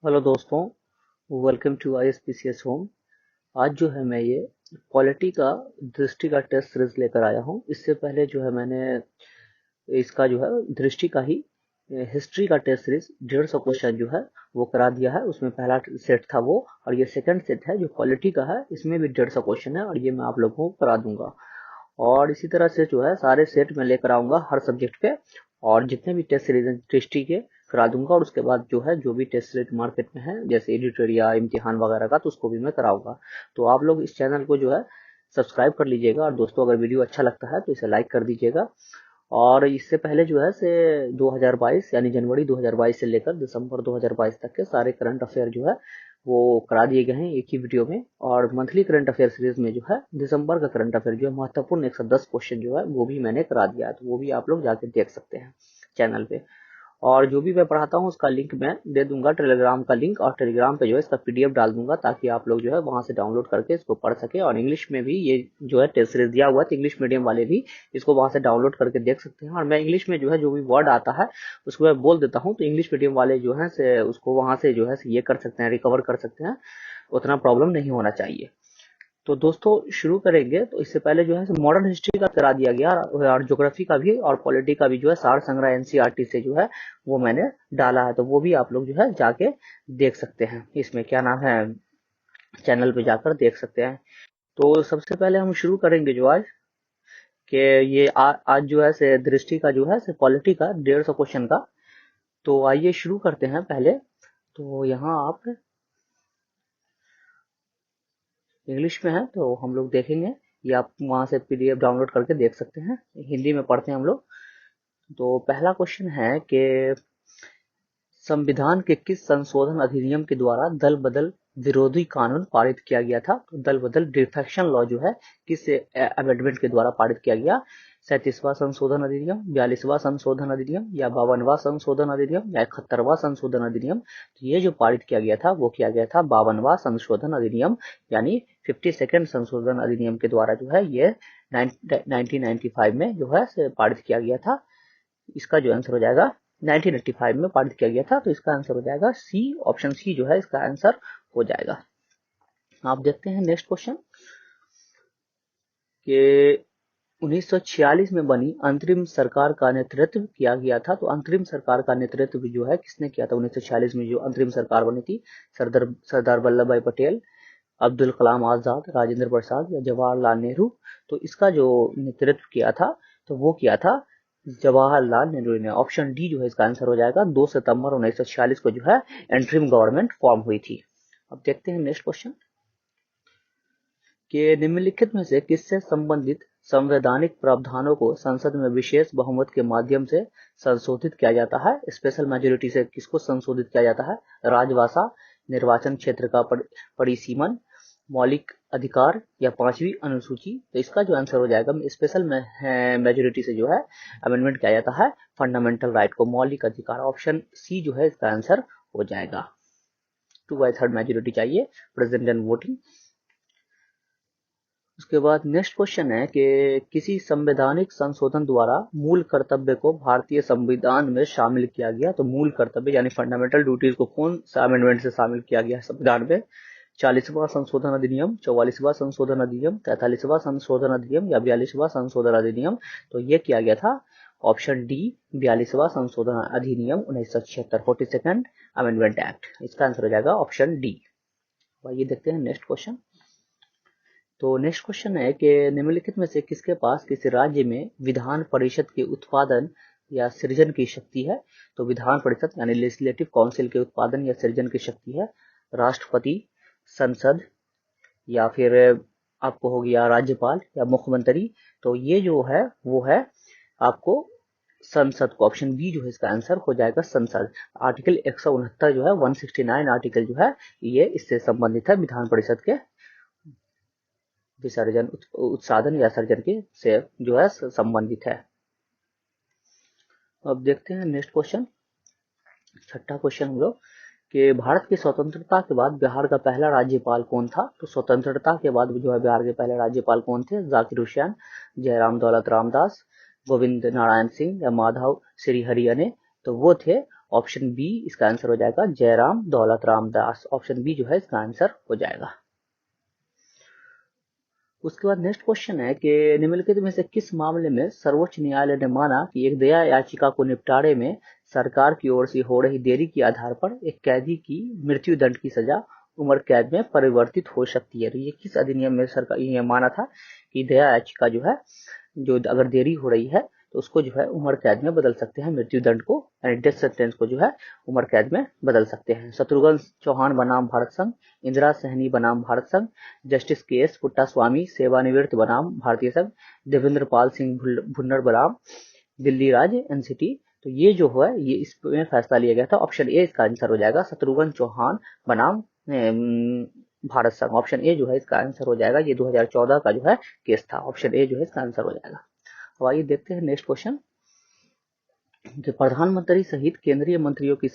Hello दोस्तों, welcome to ISPCS home. आज जो है मैं ये पॉलिटी का दृष्टि का टेस्ट सीरीज लेकर आया हूँ। इससे पहले जो है मैंने इसका जो है दृष्टि का ही हिस्ट्री का टेस्ट सीरीज 150 क्वेश्चन जो है वो करा दिया है। उसमें पहला सेट था वो, और ये सेकंड सेट है जो पॉलिटी का है। इसमें भी 150 क्वेश्चन है और ये मैं आप लोगों को करा दूंगा। और इसी तरह से जो है सारे सेट में लेकर आऊंगा हर सब्जेक्ट पे, और जितने भी टेस्ट सीरीज हैं हिस्ट्री के करा दूंगा। और उसके बाद जो है जो भी टेस्ट सीरीज मार्केट में है जैसे एडिटर या इम्तिहान वगैरह का, तो उसको भी मैं कराऊंगा। तो आप लोग इस चैनल को जो है सब्सक्राइब कर लीजिएगा, और दोस्तों अगर वीडियो अच्छा लगता है तो इसे लाइक कर दीजिएगा। और इससे पहले जो है से 2022 यानी जनवरी 2022 से लेकर दिसंबर 2022 तक के सारे करंट अफेयर जो है वो करा दिए गए हैं एक ही वीडियो में। और मंथली करंट अफेयर सीरीज में जो है दिसंबर का करंट अफेयर जो है महत्वपूर्ण 110 क्वेश्चन जो है वो भी मैंने करा दिया है, तो वो भी आप लोग जाके देख सकते हैं चैनल पे। और जो भी मैं पढ़ाता हूँ उसका लिंक मैं दे दूंगा, टेलीग्राम का लिंक, और टेलीग्राम पे जो है इसका PDF डाल दूंगा ताकि आप लोग जो है वहां से डाउनलोड करके इसको पढ़ सके। और इंग्लिश में भी ये जो है टेस्ट सीरीज दिया हुआ है, तो इंग्लिश मीडियम वाले भी इसको वहां से डाउनलोड करके देख सकते हैं। और मैं इंग्लिश में जो है जो भी वर्ड आता है उसको मैं बोल देता हूँ, तो इंग्लिश मीडियम वाले जो है से उसको वहां से जो है ये कर सकते हैं, रिकवर कर सकते हैं। उतना प्रॉब्लम नहीं होना चाहिए। तो दोस्तों शुरू करेंगे। तो इससे पहले जो है मॉडर्न हिस्ट्री का करा दिया गया, और ज्योग्राफी का भी और पॉलिटी का भी जो है सार संग्रह NCERT से जो है वो मैंने डाला है, तो वो भी आप लोग जो है जाके देख सकते हैं। इसमें क्या नाम है, चैनल पे जाकर देख सकते हैं। तो सबसे पहले हम शुरू करेंगे जो आज के ये आज जो है से दृष्टि का जो है से पॉलिटी का 150 क्वेश्चन का। तो आइए शुरू करते हैं पहले। तो यहाँ आप इंग्लिश में है तो हम लोग देखेंगे, या आप वहां से PDF डाउनलोड करके देख सकते हैं। हिंदी में पढ़ते हैं हम लोग। तो पहला क्वेश्चन है कि संविधान के किस संशोधन अधिनियम के द्वारा दल बदल विरोधी कानून पारित किया गया था। तो दल बदल डिफेक्शन लॉ जो है किस अमेंडमेंट के द्वारा पारित किया गया। 37वां संशोधन अधिनियम, 42वां संशोधन अधिनियम, या 52वां संशोधन अधिनियम, या 71वां संशोधन अधिनियम। तो ये जो पारित किया गया था वो किया गया था 52वां संशोधन अधिनियम, यानी 52nd संशोधन अधिनियम के द्वारा जो है ये 1995 में जो है पारित किया गया था। इसका जो आंसर हो जाएगा 1985 में पारित किया गया था, तो इसका आंसर हो जाएगा सी, ऑप्शन सी जो है इसका आंसर हो जाएगा। आप देखते हैं नेक्स्ट क्वेश्चन कि 1946 में बनी अंतरिम सरकार का नेतृत्व किया गया था। तो अंतरिम सरकार का नेतृत्व जो है किसने किया था 1946 में जो अंतरिम सरकार बनी थी। सरदार वल्लभ भाई पटेल, अब्दुल कलाम आजाद, राजेंद्र प्रसाद, या जवाहरलाल नेहरू। तो इसका जो नेतृत्व किया था तो वो किया था जवाहरलाल नेहरू ने। ऑप्शन डी जो है इसका आंसर हो जाएगा। 2 सितंबर 1946 को जो है एंट्रीम गवर्नमेंट फॉर्म हुई थी। अब देखते हैं नेक्स्ट क्वेश्चन कि निम्नलिखित में से किससे संबंधित संवैधानिक प्रावधानों को संसद में विशेष बहुमत के माध्यम से संशोधित किया जाता है। स्पेशल मेजोरिटी से किसको संशोधित किया जाता है। राजभाषा, निर्वाचन क्षेत्र का परिसीमन, मौलिक अधिकार, या 5वीं अनुसूची। तो इसका जो आंसर हो जाएगा स्पेशल मेजोरिटी से जो है अमेंडमेंट किया जाता है फंडामेंटल राइट को, मौलिक अधिकार। ऑप्शन सी जो है इसका आंसर हो जाएगा। 2/3 मेजोरिटी चाहिए प्रेजेंट एंड वोटिंग। उसके बाद नेक्स्ट क्वेश्चन है कि किसी संवैधानिक संशोधन द्वारा मूल कर्तव्य को भारतीय संविधान में शामिल किया गया। तो मूल कर्तव्य यानी फंडामेंटल ड्यूटीज को कौन सा अमेंडमेंट से शामिल किया गया संविधान में। 40वां संशोधन अधिनियम, 44वां संशोधन अधिनियम, 43वां संशोधन अधिनियम, या 42वां संशोधन अधिनियम। तो ये किया गया था ऑप्शन डी 42वां संशोधन अधिनियम 1976, 42nd अमेंडमेंट एक्ट। इसका आंसर हो जाएगा ऑप्शन डी। ये देखते हैं नेक्स्ट क्वेश्चन। तो नेक्स्ट क्वेश्चन है कि निम्नलिखित में से किसके पास किसी राज्य में विधान परिषद के उत्पादन या सृजन की शक्ति है। तो विधान परिषद यानी लेजिस्लेटिव काउंसिल के उत्पादन या सृजन की शक्ति है। राष्ट्रपति, संसद, या फिर आपको हो गया राज्यपाल या मुख्यमंत्री। तो ये जो है वो है आपको संसद को। ऑप्शन बी जो है इसका आंसर हो जाएगा संसद। आर्टिकल 169 जो है 169 आर्टिकल जो है ये इससे संबंधित है, विधान परिषद के विसर्जन उत्साधन या सर्जन के से जो है संबंधित है। अब देखते हैं नेक्स्ट क्वेश्चन, छठा क्वेश्चन हम लोग कि भारत की स्वतंत्रता के बाद बिहार का पहला राज्यपाल कौन था। तो स्वतंत्रता के बाद जो है बिहार के पहले राज्यपाल कौन थे। जाकिर हुसैन, जयराम दौलत रामदास, गोविंद नारायण सिंह, या माधव श्री हरियाने। तो वो थे ऑप्शन बी इसका आंसर हो जाएगा जयराम दौलत राम दास। ऑप्शन बी जो है इसका आंसर हो जाएगा। उसके बाद नेक्स्ट क्वेश्चन है कि निम्नलिखित में से किस मामले में सर्वोच्च न्यायालय ने माना कि एक दया याचिका को निपटारे में सरकार की ओर से हो रही देरी के आधार पर एक कैदी की मृत्यु दंड की सजा उम्र कैद में परिवर्तित हो सकती है। तो ये किस अधिनियम में सरकार ये माना था कि दया याचिका जो है, जो अगर देरी हो रही है तो उसको जो है उम्र कैद में बदल सकते हैं, मृत्यु दंड को यानी डेथ सेंटेंस को जो है उम्र कैद में बदल सकते हैं। शत्रुघ्न चौहान बनाम भारत संघ, इंदिरा सहनी बनाम भारत संघ, जस्टिस के एस पुट्टास्वामी सेवानिवृत्त बनाम भारतीय संघ, देवेंद्र पाल सिंह भुन्नर बनाम दिल्ली राज्य एनसीटी। तो ये जो है ये इसमें फैसला लिया गया था। ऑप्शन ए इसका आंसर हो जाएगा शत्रुघ्न चौहान बनाम भारत संघ। ऑप्शन ए जो है इसका आंसर हो जाएगा। ये 2014 का जो है केस था। ऑप्शन ए जो है इसका आंसर हो जाएगा। अब आइए देखते हैं नेक्स्ट क्वेश्चन। प्रधानमंत्री सहित केंद्रीय मंत्रियों की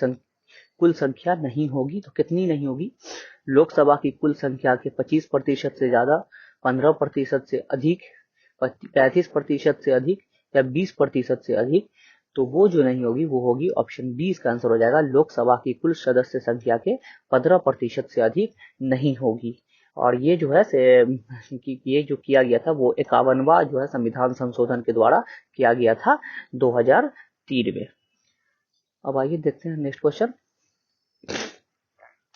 कुल संख्या नहीं होगी तो कितनी नहीं होगी? लोकसभा की कुल संख्या के 25% से ज्यादा, 15% से अधिक, 35% से अधिक या 20% से अधिक। तो वो जो नहीं होगी वो होगी ऑप्शन बी इसका आंसर हो जाएगा लोकसभा की कुल सदस्य संख्या के 15% से अधिक नहीं होगी। और ये जो है ये जो किया गया था वो 51वां जो है संविधान संशोधन के द्वारा किया गया था 2003 में। अब आइए देखते हैं नेक्स्ट क्वेश्चन।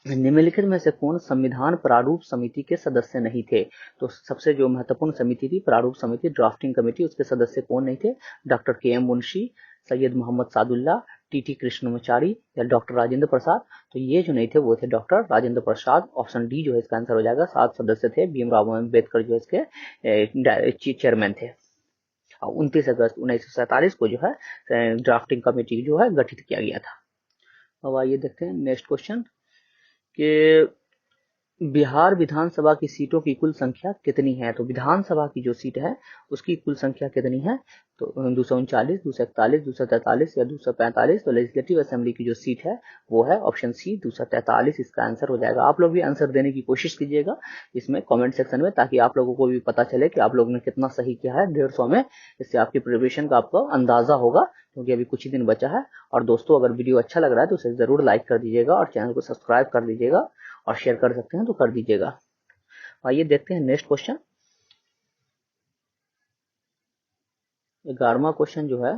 निम्नलिखित में से कौन संविधान प्रारूप समिति के सदस्य नहीं थे? तो सबसे जो महत्वपूर्ण समिति थी प्रारूप समिति, ड्राफ्टिंग कमेटी, उसके सदस्य कौन नहीं थे? डॉक्टर के एम मुंशी, सैयद मोहम्मद सादुल्ला, टी कृष्णमाचारी या डॉक्टर राजेंद्र प्रसाद। तो ये जो नहीं थे वो थे doctor Rajendra Prasad. Option D जो है इसका आंसर हो जाएगा। 7 सदस्य थे। भीमराव अम्बेडकर जो इसके चेयरमैन थे। 29 अगस्त 1947 को जो है ड्राफ्टिंग कमेटी जो है गठित किया गया था। अब आइए देखते हैं नेक्स्ट क्वेश्चन कि बिहार विधानसभा की सीटों की कुल संख्या कितनी है? तो विधानसभा की जो सीट है उसकी कुल संख्या कितनी है? तो 239, 241, 243 या 245। तो लेजिस्लेटिव असेंबली की जो सीट है वो है ऑप्शन सी 243 इसका आंसर हो जाएगा। आप लोग भी आंसर देने की कोशिश कीजिएगा इसमें कमेंट सेक्शन में, ताकि आप लोगों को भी पता चले कि आप लोगों ने कितना सही किया है 150 में। इससे आपकी प्रिपरेशन का आपको अंदाजा होगा, क्योंकि अभी कुछ ही दिन बचा है। और दोस्तों अगर वीडियो अच्छा लग रहा है तो उसे जरूर लाइक कर दीजिएगा और चैनल को सब्सक्राइब कर दीजिएगा और शेयर कर सकते हैं तो कर दीजिएगा। आइए देखते हैं नेक्स्ट क्वेश्चन। 11वां क्वेश्चन जो है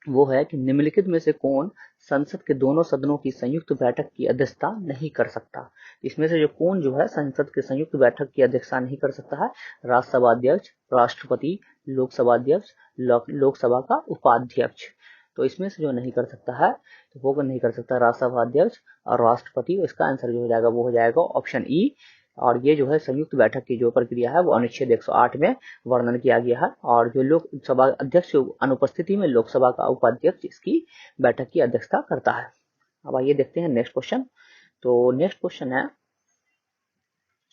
वो है कि निम्नलिखित में से कौन संसद के दोनों सदनों की संयुक्त बैठक की अध्यक्षता नहीं कर सकता? इसमें से जो कौन जो है संसद के संयुक्त बैठक की अध्यक्षता नहीं कर सकता है? राज्यसभा अध्यक्ष, राष्ट्रपति, लोकसभा अध्यक्ष, लोकसभा का उपाध्यक्ष। तो इसमें से जो नहीं कर सकता है तो वो नहीं कर सकता राज्यसभा अध्यक्ष और राष्ट्रपति। इसका आंसर जो हो जाएगा वो हो जाएगा ऑप्शन ई। और ये जो है संयुक्त बैठक की जो प्रक्रिया है वो अनुच्छेद 108 में वर्णन किया गया है। और जो लोकसभा अध्यक्ष की अनुपस्थिति में लोकसभा का उपाध्यक्ष इसकी बैठक की अध्यक्षता करता है। अब आइए देखते हैं नेक्स्ट क्वेश्चन। तो नेक्स्ट क्वेश्चन है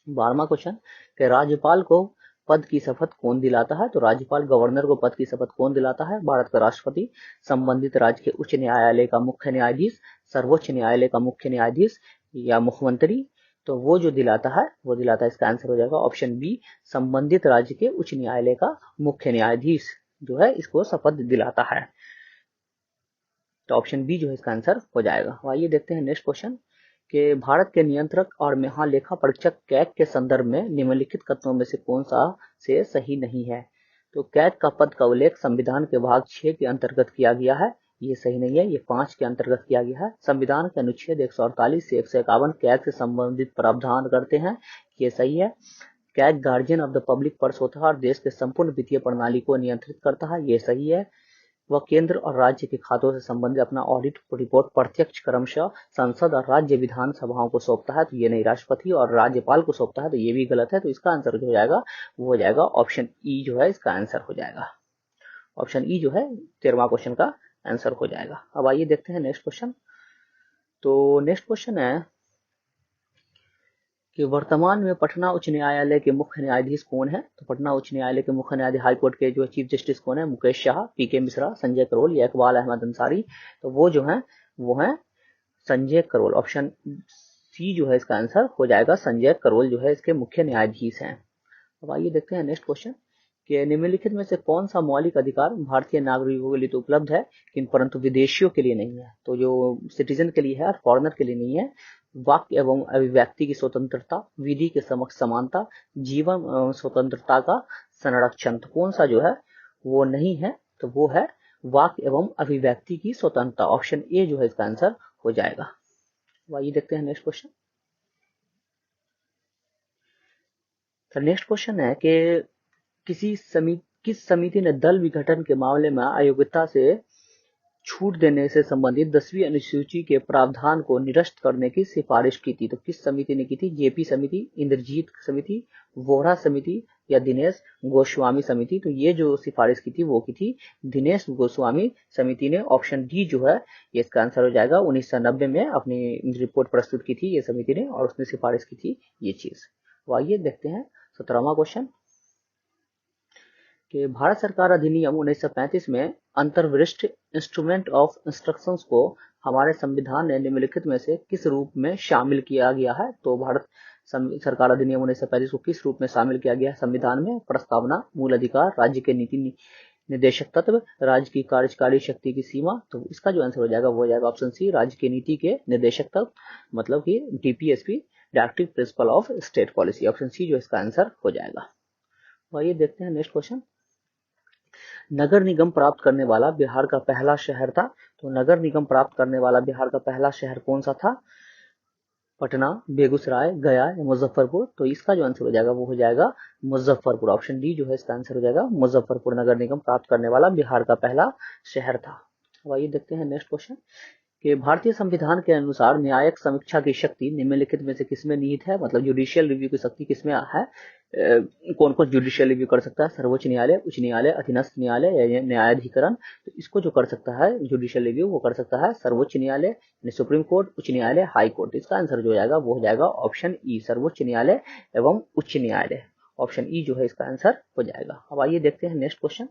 12वां क्वेश्चन कि राज्यपाल को पद की शपथ कौन दिलाता है? तो राज्यपाल गवर्नर को पद की शपथ कौन दिलाता है? भारत का राष्ट्रपति, संबंधित राज्य के उच्च न्यायालय का मुख्य न्यायाधीश, सर्वोच्च न्यायालय का मुख्य न्यायाधीश या मुख्यमंत्री। तो वो जो दिलाता है वो दिलाता है, इसका आंसर हो जाएगा ऑप्शन बी संबंधित राज्य के उच्च न्यायालय का मुख्य न्यायाधीश जो है इसको शपथ दिलाता है। तो ऑप्शन बी जो है इसका आंसर हो जाएगा। आइए देखते हैं नेक्स्ट क्वेश्चन कि भारत के नियंत्रक और महालेखा परीक्षक कैग के संदर्भ में निम्नलिखित कथनों में से कौन सा से सही नहीं है? तो कैग का पद का उल्लेख संविधान के भाग 6 के अंतर्गत किया गया है, ये सही नहीं है। ये 5 के अंतर्गत किया गया है। संविधान के अनुच्छेद 148 से 151 कैग से संबंधित प्रावधान करते हैं, ये सही है। CAG guardian of the public purse होता है और देश के संपूर्ण वित्तीय प्रणाली को नियंत्रित करता है, ये सही है। वह केंद्र और राज्य के खातों से संबंधित अपना ऑडिट रिपोर्ट प्रत्यक्ष क्रमशः संसद और राज्य विधान सभाओं को सौंपता है, तो ये नहीं, राष्ट्रपति और राज्यपाल को सौंपता है, तो ये भी गलत है। तो इसका आंसर जो हो जाएगा वो हो जाएगा ऑप्शन ई जो है इसका आंसर हो जाएगा। ऑप्शन ई जो है 13वां क्वेश्चन का आंसर हो जाएगा। अब आइए देखते हैं नेक्स्ट क्वेश्चन। तो नेक्स्ट क्वेश्चन है कि वर्तमान में पटना उच्च न्यायालय के मुख्य न्यायाधीश कौन है? तो पटना उच्च न्यायालय के मुख्य न्यायाधीश हाईकोर्ट के जो चीफ जस्टिस कौन है? मुकेश शाह, पीके मिश्रा, संजय करोल या इकबाल अहमद अंसारी। तो वो जो है वो है संजय करोल। ऑप्शन सी जो है इसका आंसर हो जाएगा। संजय करोल जो है इसके मुख्य न्यायाधीश हैं। अब आइए देखते हैं नेक्स्ट क्वेश्चन कि निम्नलिखित में से कौन सा मौलिक अधिकार भारतीय नागरिकों के लिए तो उपलब्ध है किंतु परंतु विदेशियों के लिए नहीं है। तो जो सिटीजन के लिए है और फॉरेनर के लिए नहीं है। वाक्य एवं अभिव्यक्ति की स्वतंत्रता, विधि के समक्ष समानता, जीवन एवं स्वतंत्रता का संरक्षण। तो कौन सा जो है वो नहीं है, तो वो है वाक्य एवं अभिव्यक्ति की स्वतंत्रता। ऑप्शन ए जो है इसका आंसर हो जाएगा। आइए देखते हैं नेक्स्ट क्वेश्चन। तो नेक्स्ट क्वेश्चन है कि किस समिति ने दल विघटन के मामले में अयोग्यता से छूट देने से संबंधित 10वीं अनुसूची के प्रावधान को निरस्त करने की सिफारिश की थी। तो किस समिति ने की थी? जेपी समिति, इंद्रजीत समिति, वोहरा समिति या दिनेश गोस्वामी समिति। तो ये जो सिफारिश की थी वो की थी दिनेश गोस्वामी समिति ने। ऑप्शन डी जो है ये इसका आंसर हो जाएगा। 1990 में अपनी रिपोर्ट प्रस्तुत की थी ये समिति ने और उसने सिफारिश की थी ये चीज। तो आइए देखते हैं 17वां क्वेश्चन कि भारत सरकार अधिनियम 1935 में अंतर्वरिष्ठ इंस्ट्रूमेंट ऑफ इंस्ट्रक्शंस को हमारे संविधान ने निम्नलिखित में से किस रूप में शामिल किया गया है? तो भारत सरकार अधिनियम 1935 को किस रूप में शामिल किया गया है संविधान में? प्रस्तावना, मूल अधिकार, राज्य के नीति निर्देशक तत्व, राज्य की कार्यकारी शक्ति की सीमा। तो इसका जो आंसर हो जाएगा वो हो जाएगा ऑप्शन सी, राज्य की नीति के निर्देशक तत्व, मतलब कि DPSP, directive principle of state policy. Option C जो इसका आंसर हो जाएगा। आइए देखते हैं नेक्स्ट क्वेश्चन। नगर निगम प्राप्त करने वाला बिहार का पहला शहर था। तो नगर निगम प्राप्त करने वाला बिहार का पहला शहर कौन सा था? पटना, बेगूसराय, गया या मुजफ्फरपुर। तो इसका जो आंसर हो जाएगा वो हो जाएगा मुजफ्फरपुर। ऑप्शन डी जो है इसका आंसर हो जाएगा मुजफ्फरपुर नगर निगम प्राप्त करने वाला बिहार का पहला शहर था। अब आइए देखते हैं नेक्स्ट क्वेश्चन कि भारतीय संविधान के अनुसार न्यायिक समीक्षा की शक्ति निम्नलिखित में से किसमें निहित है? मतलब जुडिशियल रिव्यू की शक्ति किसमें है? कौन कौन जुडिशियल रिव्यू कर सकता है? सर्वोच्च न्यायालय, उच्च न्यायालय, अधीनस्थ न्यायालय या न्यायाधिकरण। तो इसको जो कर सकता है जुडिशियल रिव्यू वो कर सकता है सर्वोच्च न्यायालय, सुप्रीम कोर्ट, उच्च न्यायालय, हाई कोर्ट। इसका आंसर जो हो जाएगा वो हो जाएगा ऑप्शन ई, सर्वोच्च न्यायालय एवं उच्च न्यायालय। ऑप्शन ई जो है इसका आंसर हो जाएगा। अब आइए देखते हैं नेक्स्ट क्वेश्चन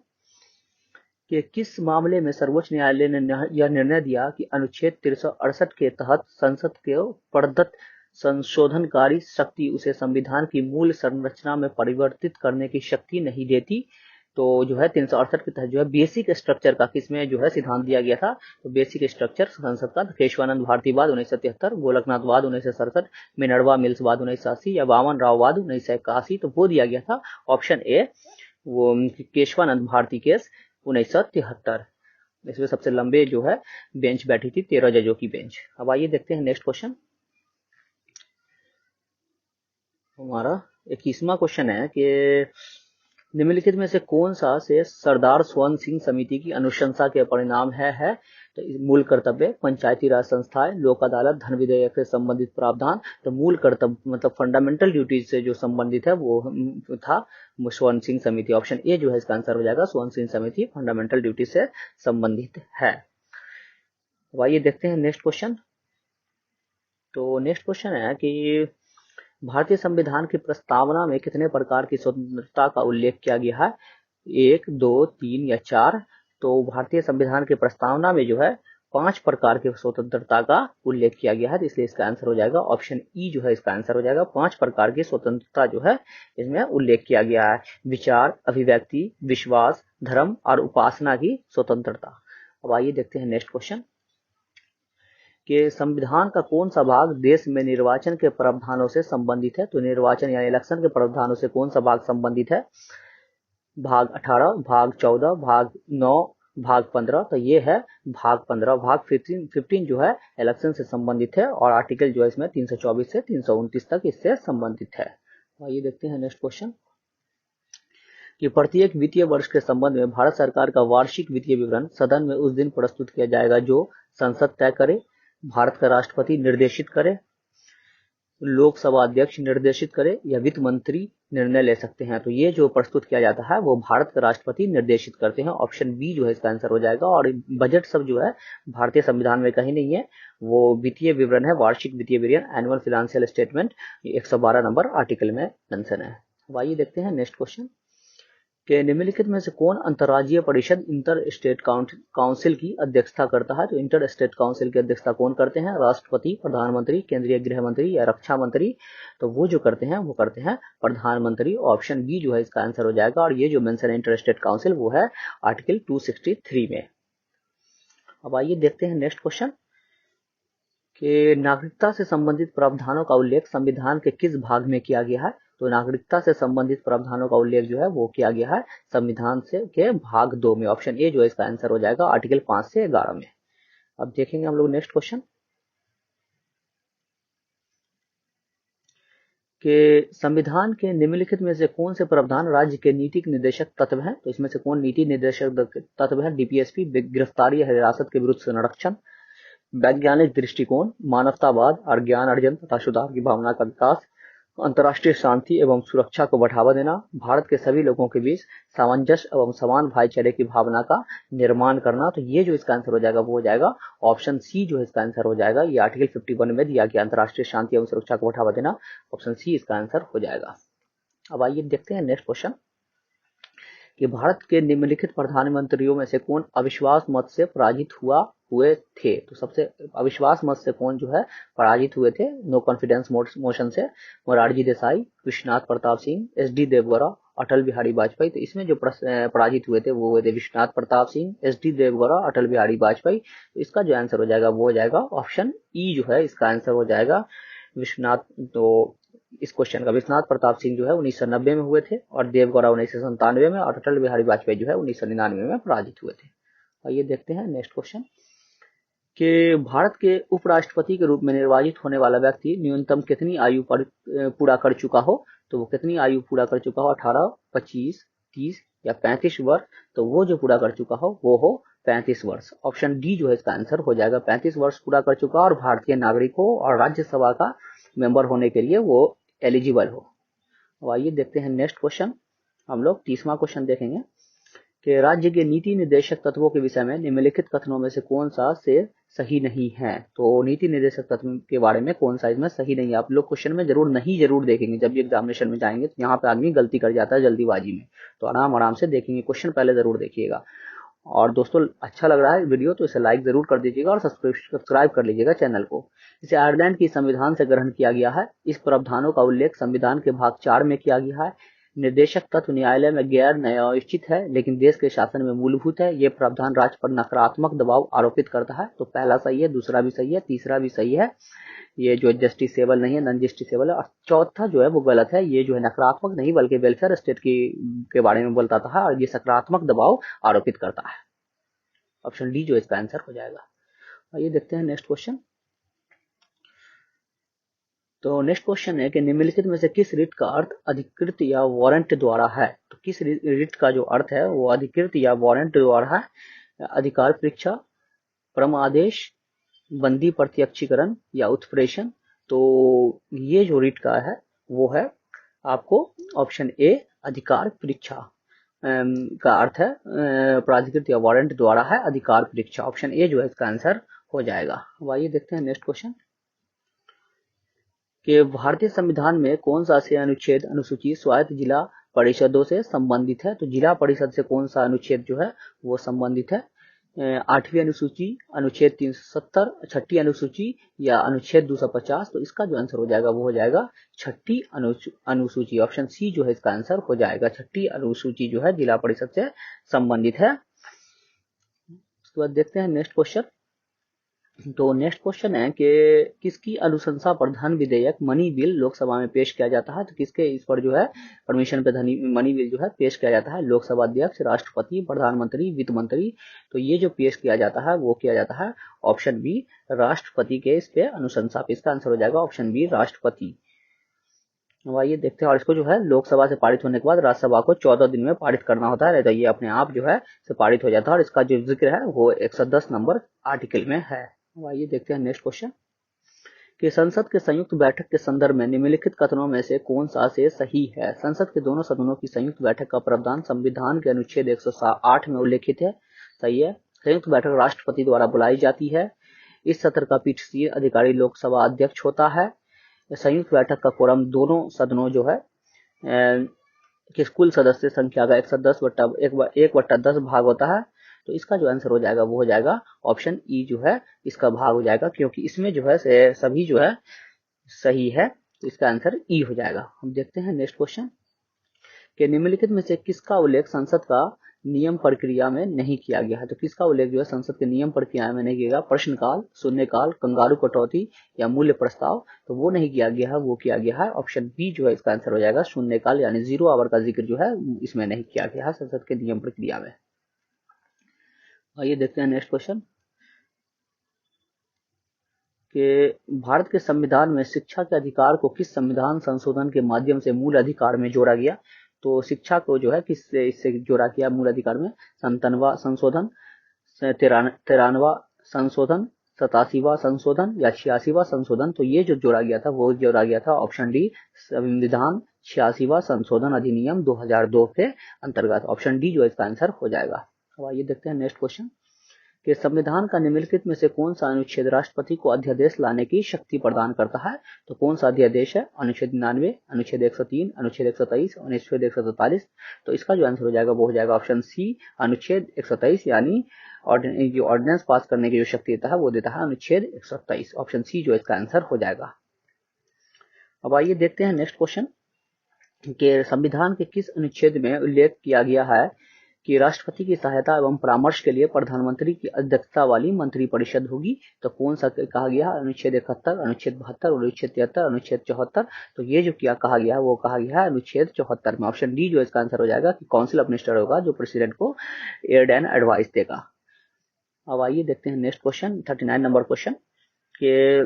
कि किस मामले में सर्वोच्च न्यायालय ने यह निर्णय दिया कि अनुच्छेद 368 के तहत संसद के प्रदत्त संशोधनकारी शक्ति उसे संविधान की मूल संरचना में परिवर्तित करने की शक्ति नहीं देती। तो जो है 368 के तहत जो है बेसिक स्ट्रक्चर का किसमें जो है सिद्धांत दिया गया था? तो बेसिक स्ट्रक्चर संसद का केशवानंद भारतीवाद 1973, गोलकनाथवाद 1967, मिनर्वा मिल्सवाद 1980 या वामन राववाद 1981। तो वो दिया गया था ऑप्शन ए, वो केशवानंद भारती केस 1973। इसमें सबसे लंबे जो है बेंच बैठी थी 13 जजों की बेंच। अब आइए देखते हैं नेक्स्ट क्वेश्चन। हमारा 21वां क्वेश्चन है कि निम्नलिखित में से कौन सा से सरदार स्वर्ण सिंह समिति की अनुशंसा के परिणाम है? तो मूल कर्तव्य, पंचायती राज संस्थाएं, लोक अदालत, धन विधेयक से संबंधित प्रावधान। तो मूल कर्तव्य मतलब फंडामेंटल ड्यूटीज से जो संबंधित है वो था स्वर्ण सिंह समिति। ऑप्शन ए जो है इसका आंसर हो जाएगा, स्वर्ण सिंह समिति फंडामेंटल ड्यूटी से संबंधित है। अब आइए देखते हैं नेक्स्ट क्वेश्चन। तो नेक्स्ट क्वेश्चन है कि भारतीय संविधान की प्रस्तावना में कितने प्रकार की स्वतंत्रता का उल्लेख किया गया है? 1, 2, 3 या 4। तो भारतीय संविधान की प्रस्तावना में जो है 5 प्रकार की स्वतंत्रता का उल्लेख किया गया है, इसलिए इसका आंसर हो जाएगा ऑप्शन ई जो है इसका आंसर हो जाएगा। 5 प्रकार की स्वतंत्रता जो है इसमें उल्लेख किया गया है। विचार, अभिव्यक्ति, विश्वास, धर्म और उपासना की स्वतंत्रता। अब आइए देखते हैं नेक्स्ट क्वेश्चन कि संविधान का कौन सा भाग देश में निर्वाचन के प्रावधानों से संबंधित है? तो निर्वाचन या इलेक्शन के प्रावधानों से कौन सा भाग संबंधित है? भाग 18, भाग 14, भाग 9, भाग 15। तो ये है भाग 15। भाग 15 जो है इलेक्शन से संबंधित है और आर्टिकल जो है इसमें 324 से 329 तक इससे संबंधित है। आइए देखते हैं नेक्स्ट क्वेश्चन कि प्रत्येक वित्तीय वर्ष के संबंध में भारत सरकार का वार्षिक वित्तीय विवरण सदन में उस दिन प्रस्तुत किया जाएगा जो संसद तय करे, भारत का राष्ट्रपति निर्देशित करे, लोकसभा अध्यक्ष निर्देशित करे या वित्त मंत्री निर्णय ले सकते हैं। तो ये जो प्रस्तुत किया जाता है वो भारत का राष्ट्रपति निर्देशित करते हैं। ऑप्शन बी जो है इसका आंसर हो जाएगा। और बजट सब जो है भारतीय संविधान में कहीं नहीं है, वो वित्तीय विवरण है, वार्षिक वित्तीय विवरण, annual financial statement 112 number article में मेंशन है। आइए देखते हैं नेक्स्ट क्वेश्चन कि निम्नलिखित में से कौन अंतर्राज्यीय परिषद इंटर स्टेट काउंसिल की अध्यक्षता करता है? तो इंटर स्टेट काउंसिल की अध्यक्षता कौन करते हैं? राष्ट्रपति, प्रधानमंत्री, केंद्रीय गृह मंत्री या रक्षा मंत्री? तो वो जो करते हैं वो करते हैं प्रधानमंत्री। ऑप्शन बी जो है इसका आंसर हो जाएगा। और ये जो मेंशन है इंटर स्टेट काउंसिल वो है आर्टिकल 263 में। अब आइए देखते हैं नेक्स्ट क्वेश्चन कि नागरिकता से संबंधित प्रावधानों का उल्लेख संविधान के किस भाग में किया गया है? तो नागरिकता से संबंधित प्रावधानों का उल्लेख जो है वो किया गया है संविधान से के भाग 2 में। ऑप्शन ए जो है इसका आंसर हो जाएगा आर्टिकल 5 से 11 में। अब देखेंगे हम लोग नेक्स्ट क्वेश्चन कि संविधान के निम्नलिखित में से कौन से प्रावधान राज्य के नीति निर्देशक तत्व हैं? तो इसमें से कौन नीति निर्देशक तत्व है? डीपीएसपी, गिरफ्तारी या हिरासत के विरुद्ध संरक्षण, वैज्ञानिक दृष्टिकोण, मानवतावाद और ज्ञान अर्जन तथा सुधार की भावना का विकास, अंतर्राष्ट्रीय शांति एवं सुरक्षा को बढ़ावा देना, भारत के सभी लोगों के बीच सामंजस्य एवं समान भाईचारे की भावना का निर्माण करना। तो ये जो इसका आंसर हो जाएगा वो हो जाएगा ऑप्शन सी जो है इसका आंसर हो जाएगा। ये आर्टिकल 51 में दिया गया अंतर्राष्ट्रीय शांति एवं सुरक्षा को बढ़ावा देना। ऑप्शन सी इसका आंसर हो जाएगा। अब आइए देखते हैं नेक्स्ट क्वेश्चन कि भारत के निम्नलिखित प्रधानमंत्रियों में से कौन अविश्वास मत से पराजित हुए थे? तो सबसे अविश्वास मत से कौन जो है पराजित हुए थे नो कॉन्फिडेंस मोशन से? मोरारजी देसाई, विश्वनाथ प्रताप सिंह, एस.डी. देवगौड़ा, अटल बिहारी वाजपेयी। तो इसमें जो पराजित हुए थे वो हुए थे विश्वनाथ प्रताप सिंह, एस.डी. देवगौड़ा, अटल बिहारी वाजपेयी। तो इसका जो आंसर हो जाएगा वो हो जाएगा ऑप्शन ई जो है इसका आंसर हो जाएगा विश्वनाथ। तो इस क्वेश्चन का विश्वनाथ प्रताप सिंह जो है 1990 में हुए थे और देवगौड़ा 1997 में और अटल बिहारी वाजपेयी जो है 1999 में पराजित हुए थे। आइए देखते हैं नेक्स्ट क्वेश्चन कि भारत के उपराष्ट्रपति के रूप में निर्वाचित होने वाला व्यक्ति न्यूनतम कितनी आयु पर पूरा कर चुका हो? तो वो कितनी आयु पूरा कर चुका हो? 18, 25, 30 या 35 वर्ष? तो वो जो पूरा कर चुका हो वो हो 35 वर्ष। ऑप्शन डी जो है इसका आंसर हो जाएगा 35 वर्ष पूरा कर चुका और भारतीय नागरिक हो और राज्यसभा का मेंबर होने के लिए वो एलिजिबल हो। अब आइए देखते हैं नेक्स्ट क्वेश्चन। हम लोग 30वां क्वेश्चन देखेंगे कि राज्य के नीति निर्देशक तत्वों के विषय में निम्नलिखित कथनों में से कौन सा से सही नहीं है? तो नीति निर्देशक तत्व के बारे में कौन सा इसमें सही नहीं है? आप लोग क्वेश्चन में जरूर देखेंगे। जब भी एग्जामिनेशन में जाएंगे तो यहाँ पे आदमी गलती कर जाता है जल्दीबाजी में, तो आराम से देखेंगे, क्वेश्चन पहले जरूर देखिएगा। और दोस्तों अच्छा लग रहा है वीडियो तो इसे लाइक जरूर कर दीजिएगा और सब्सक्राइब कर लीजिएगा चैनल को। इसे आयरलैंड की संविधान से ग्रहण किया गया है। इस प्रावधानों का उल्लेख संविधान के भाग 4 में किया गया है। निर्देशक तत्व न्यायालय में गैर न्यायोचित है लेकिन देश के शासन में मूलभूत है। ये प्रावधान राज्य पर नकारात्मक दबाव आरोपित करता है। तो पहला सही है, दूसरा भी सही है, तीसरा भी सही है। ये जो जस्टिसेबल नहीं है, नॉन जस्टिसेबल है। और चौथा जो है वो गलत है। ये जो है नकारात्मक नहीं बल्कि वेलफेयर स्टेट के बारे में बोलता था और ये सकारात्मक दबाव आरोपित करता है। ऑप्शन डी जो इसका आंसर हो जाएगा। आइए देखते हैं नेक्स्ट क्वेश्चन। तो नेक्स्ट क्वेश्चन है कि निम्नलिखित में से किस रिट का अर्थ अधिकृत या वारंट द्वारा है? तो किस रिट का जो अर्थ है वो अधिकृत या वारंट द्वारा है? अधिकार परीक्षा, परम आदेश, बंदी प्रत्यक्षीकरण या उत्प्रेषण? तो ये जो रिट का है वो है आपको ऑप्शन ए अधिकार परीक्षा का अर्थ है प्राधिकृत या वारंट द्वारा है अधिकार परीक्षा। ऑप्शन ए जो है इसका आंसर हो जाएगा। अब आइए देखते हैं नेक्स्ट क्वेश्चन कि भारतीय संविधान में कौन सा से अनुच्छेद अनुसूचित स्वायत्त जिला परिषदों से संबंधित है? तो जिला परिषद से कौन सा अनुच्छेद जो है वो संबंधित है? 8वीं अनुसूची, अनुच्छेद 370, 6ठी अनुसूची या अनुच्छेद 250? तो इसका जो आंसर हो जाएगा वो हो जाएगा 6ठी अनुसूची। ऑप्शन सी जो है इसका आंसर हो जाएगा। 6ठी अनुसूची जो है जिला परिषद से संबंधित है। उसके बाद देखते हैं नेक्स्ट क्वेश्चन। तो नेक्स्ट क्वेश्चन है कि किसकी अनुशंसा पर धन विधेयक मनी बिल लोकसभा में पेश किया जाता है? तो किसके इस पर जो है परमिशन पे मनी बिल जो है पेश किया जाता है? लोकसभा अध्यक्ष, राष्ट्रपति, प्रधानमंत्री, वित्त मंत्री? तो ये जो पेश किया जाता है वो किया जाता है ऑप्शन बी राष्ट्रपति के इस पे अनुशंसा पे। इसका आंसर हो जाएगा ऑप्शन बी राष्ट्रपति। आइए देखते हैं। और इसको जो है लोकसभा से पारित होने के बाद राज्यसभा को 14 दिन में पारित करना होता है, तो ये अपने आप जो है से पारित हो जाता है। और इसका जो जिक्र है वो 110 नंबर आर्टिकल में है। आइए देखते हैं नेक्स्ट क्वेश्चन कि संसद के संयुक्त बैठक के संदर्भ में निम्नलिखित कथनों में से कौन सा से सही है? संसद के दोनों सदनों की संयुक्त बैठक का प्रावधान संविधान के अनुच्छेद 108 में उल्लेखित है। सही है। संयुक्त बैठक राष्ट्रपति द्वारा बुलाई जाती है। इस सत्र का पीठसीन अधिकारी लोकसभा अध्यक्ष होता है। संयुक्त बैठक का कोरम दोनों सदनों जो है कि कुल सदस्य संख्या का 1/10 भाग होता है। तो इसका जो आंसर हो जाएगा वो हो जाएगा ऑप्शन ई जो है इसका भाग हो जाएगा, क्योंकि इसमें जो है सभी जो है सही है, तो इसका आंसर ई हो जाएगा। हम देखते हैं नेक्स्ट क्वेश्चन कि निम्नलिखित में से किसका उल्लेख संसद का नियम प्रक्रिया में नहीं किया गया है। तो किसका उल्लेख जो है संसद के नियम प्रक्रिया में नहीं किया गया? प्रश्नकाल, शून्यकाल, कंगारू कटौती या मूल्य प्रस्ताव। तो वो नहीं किया गया है, वो किया गया है ऑप्शन बी जो है इसका आंसर हो जाएगा शून्यकाल, यानी 0 आवर का जिक्र जो है इसमें नहीं किया गया है संसद के नियम प्रक्रिया में। आइए देखते हैं नेक्स्ट क्वेश्चन कि भारत के संविधान में शिक्षा के अधिकार को किस संविधान संशोधन के माध्यम से मूल अधिकार में जोड़ा गया? तो शिक्षा को जो है किससे इससे जोड़ा गया मूल अधिकार में? 57वां संशोधन, 93वां संशोधन, 87वां संशोधन या 86वां संशोधन। तो ये जो जोड़ा गया था वो जोड़ा गया था ऑप्शन डी संविधान 86वां संशोधन अधिनियम 2002 के अंतर्गत। ऑप्शन डी जो इसका आंसर हो जाएगा। अब आइए देखते हैं नेक्स्ट क्वेश्चन कि संविधान का निम्नलिखित में से कौन सा अनुच्छेद राष्ट्रपति को अध्यादेश लाने की शक्ति प्रदान करता है? तो कौन सा अध्यादेश है? अनुच्छेद 99, अनुच्छेद 103, अनुच्छेद 123, अनुच्छेद 147। तो इसका जो आंसर हो जाएगा वो हो जाएगा ऑप्शन सी अनुच्छेद 123, यानी जो ऑर्डिनेंस पास करने की जो शक्ति देता है वो देता है अनुच्छेद 127। ऑप्शन सी जो इसका आंसर हो जाएगा। अब आइए देखते हैं नेक्स्ट क्वेश्चन कि संविधान के किस अनुच्छेद में उल्लेख किया गया है कि राष्ट्रपति की सहायता एवं परामर्श के लिए प्रधानमंत्री की अध्यक्षता वाली मंत्रिपरिषद होगी? तो कौन सा कहा गया है? अनुच्छेद 71, अनुच्छेद 72, अनुच्छेद 73, अनुच्छेद 74। तो ये जो क्या कहा गया है वो कहा गया है अनुच्छेद 74 में। ऑप्शन डी जो इसका आंसर हो जाएगा कि काउंसिल ऑफ मिनिस्टर होगा जो प्रेसिडेंट को एड एंड एडवाइस देगा। अब आइए देखते हैं नेक्स्ट क्वेश्चन 39 नंबर क्वेश्चन के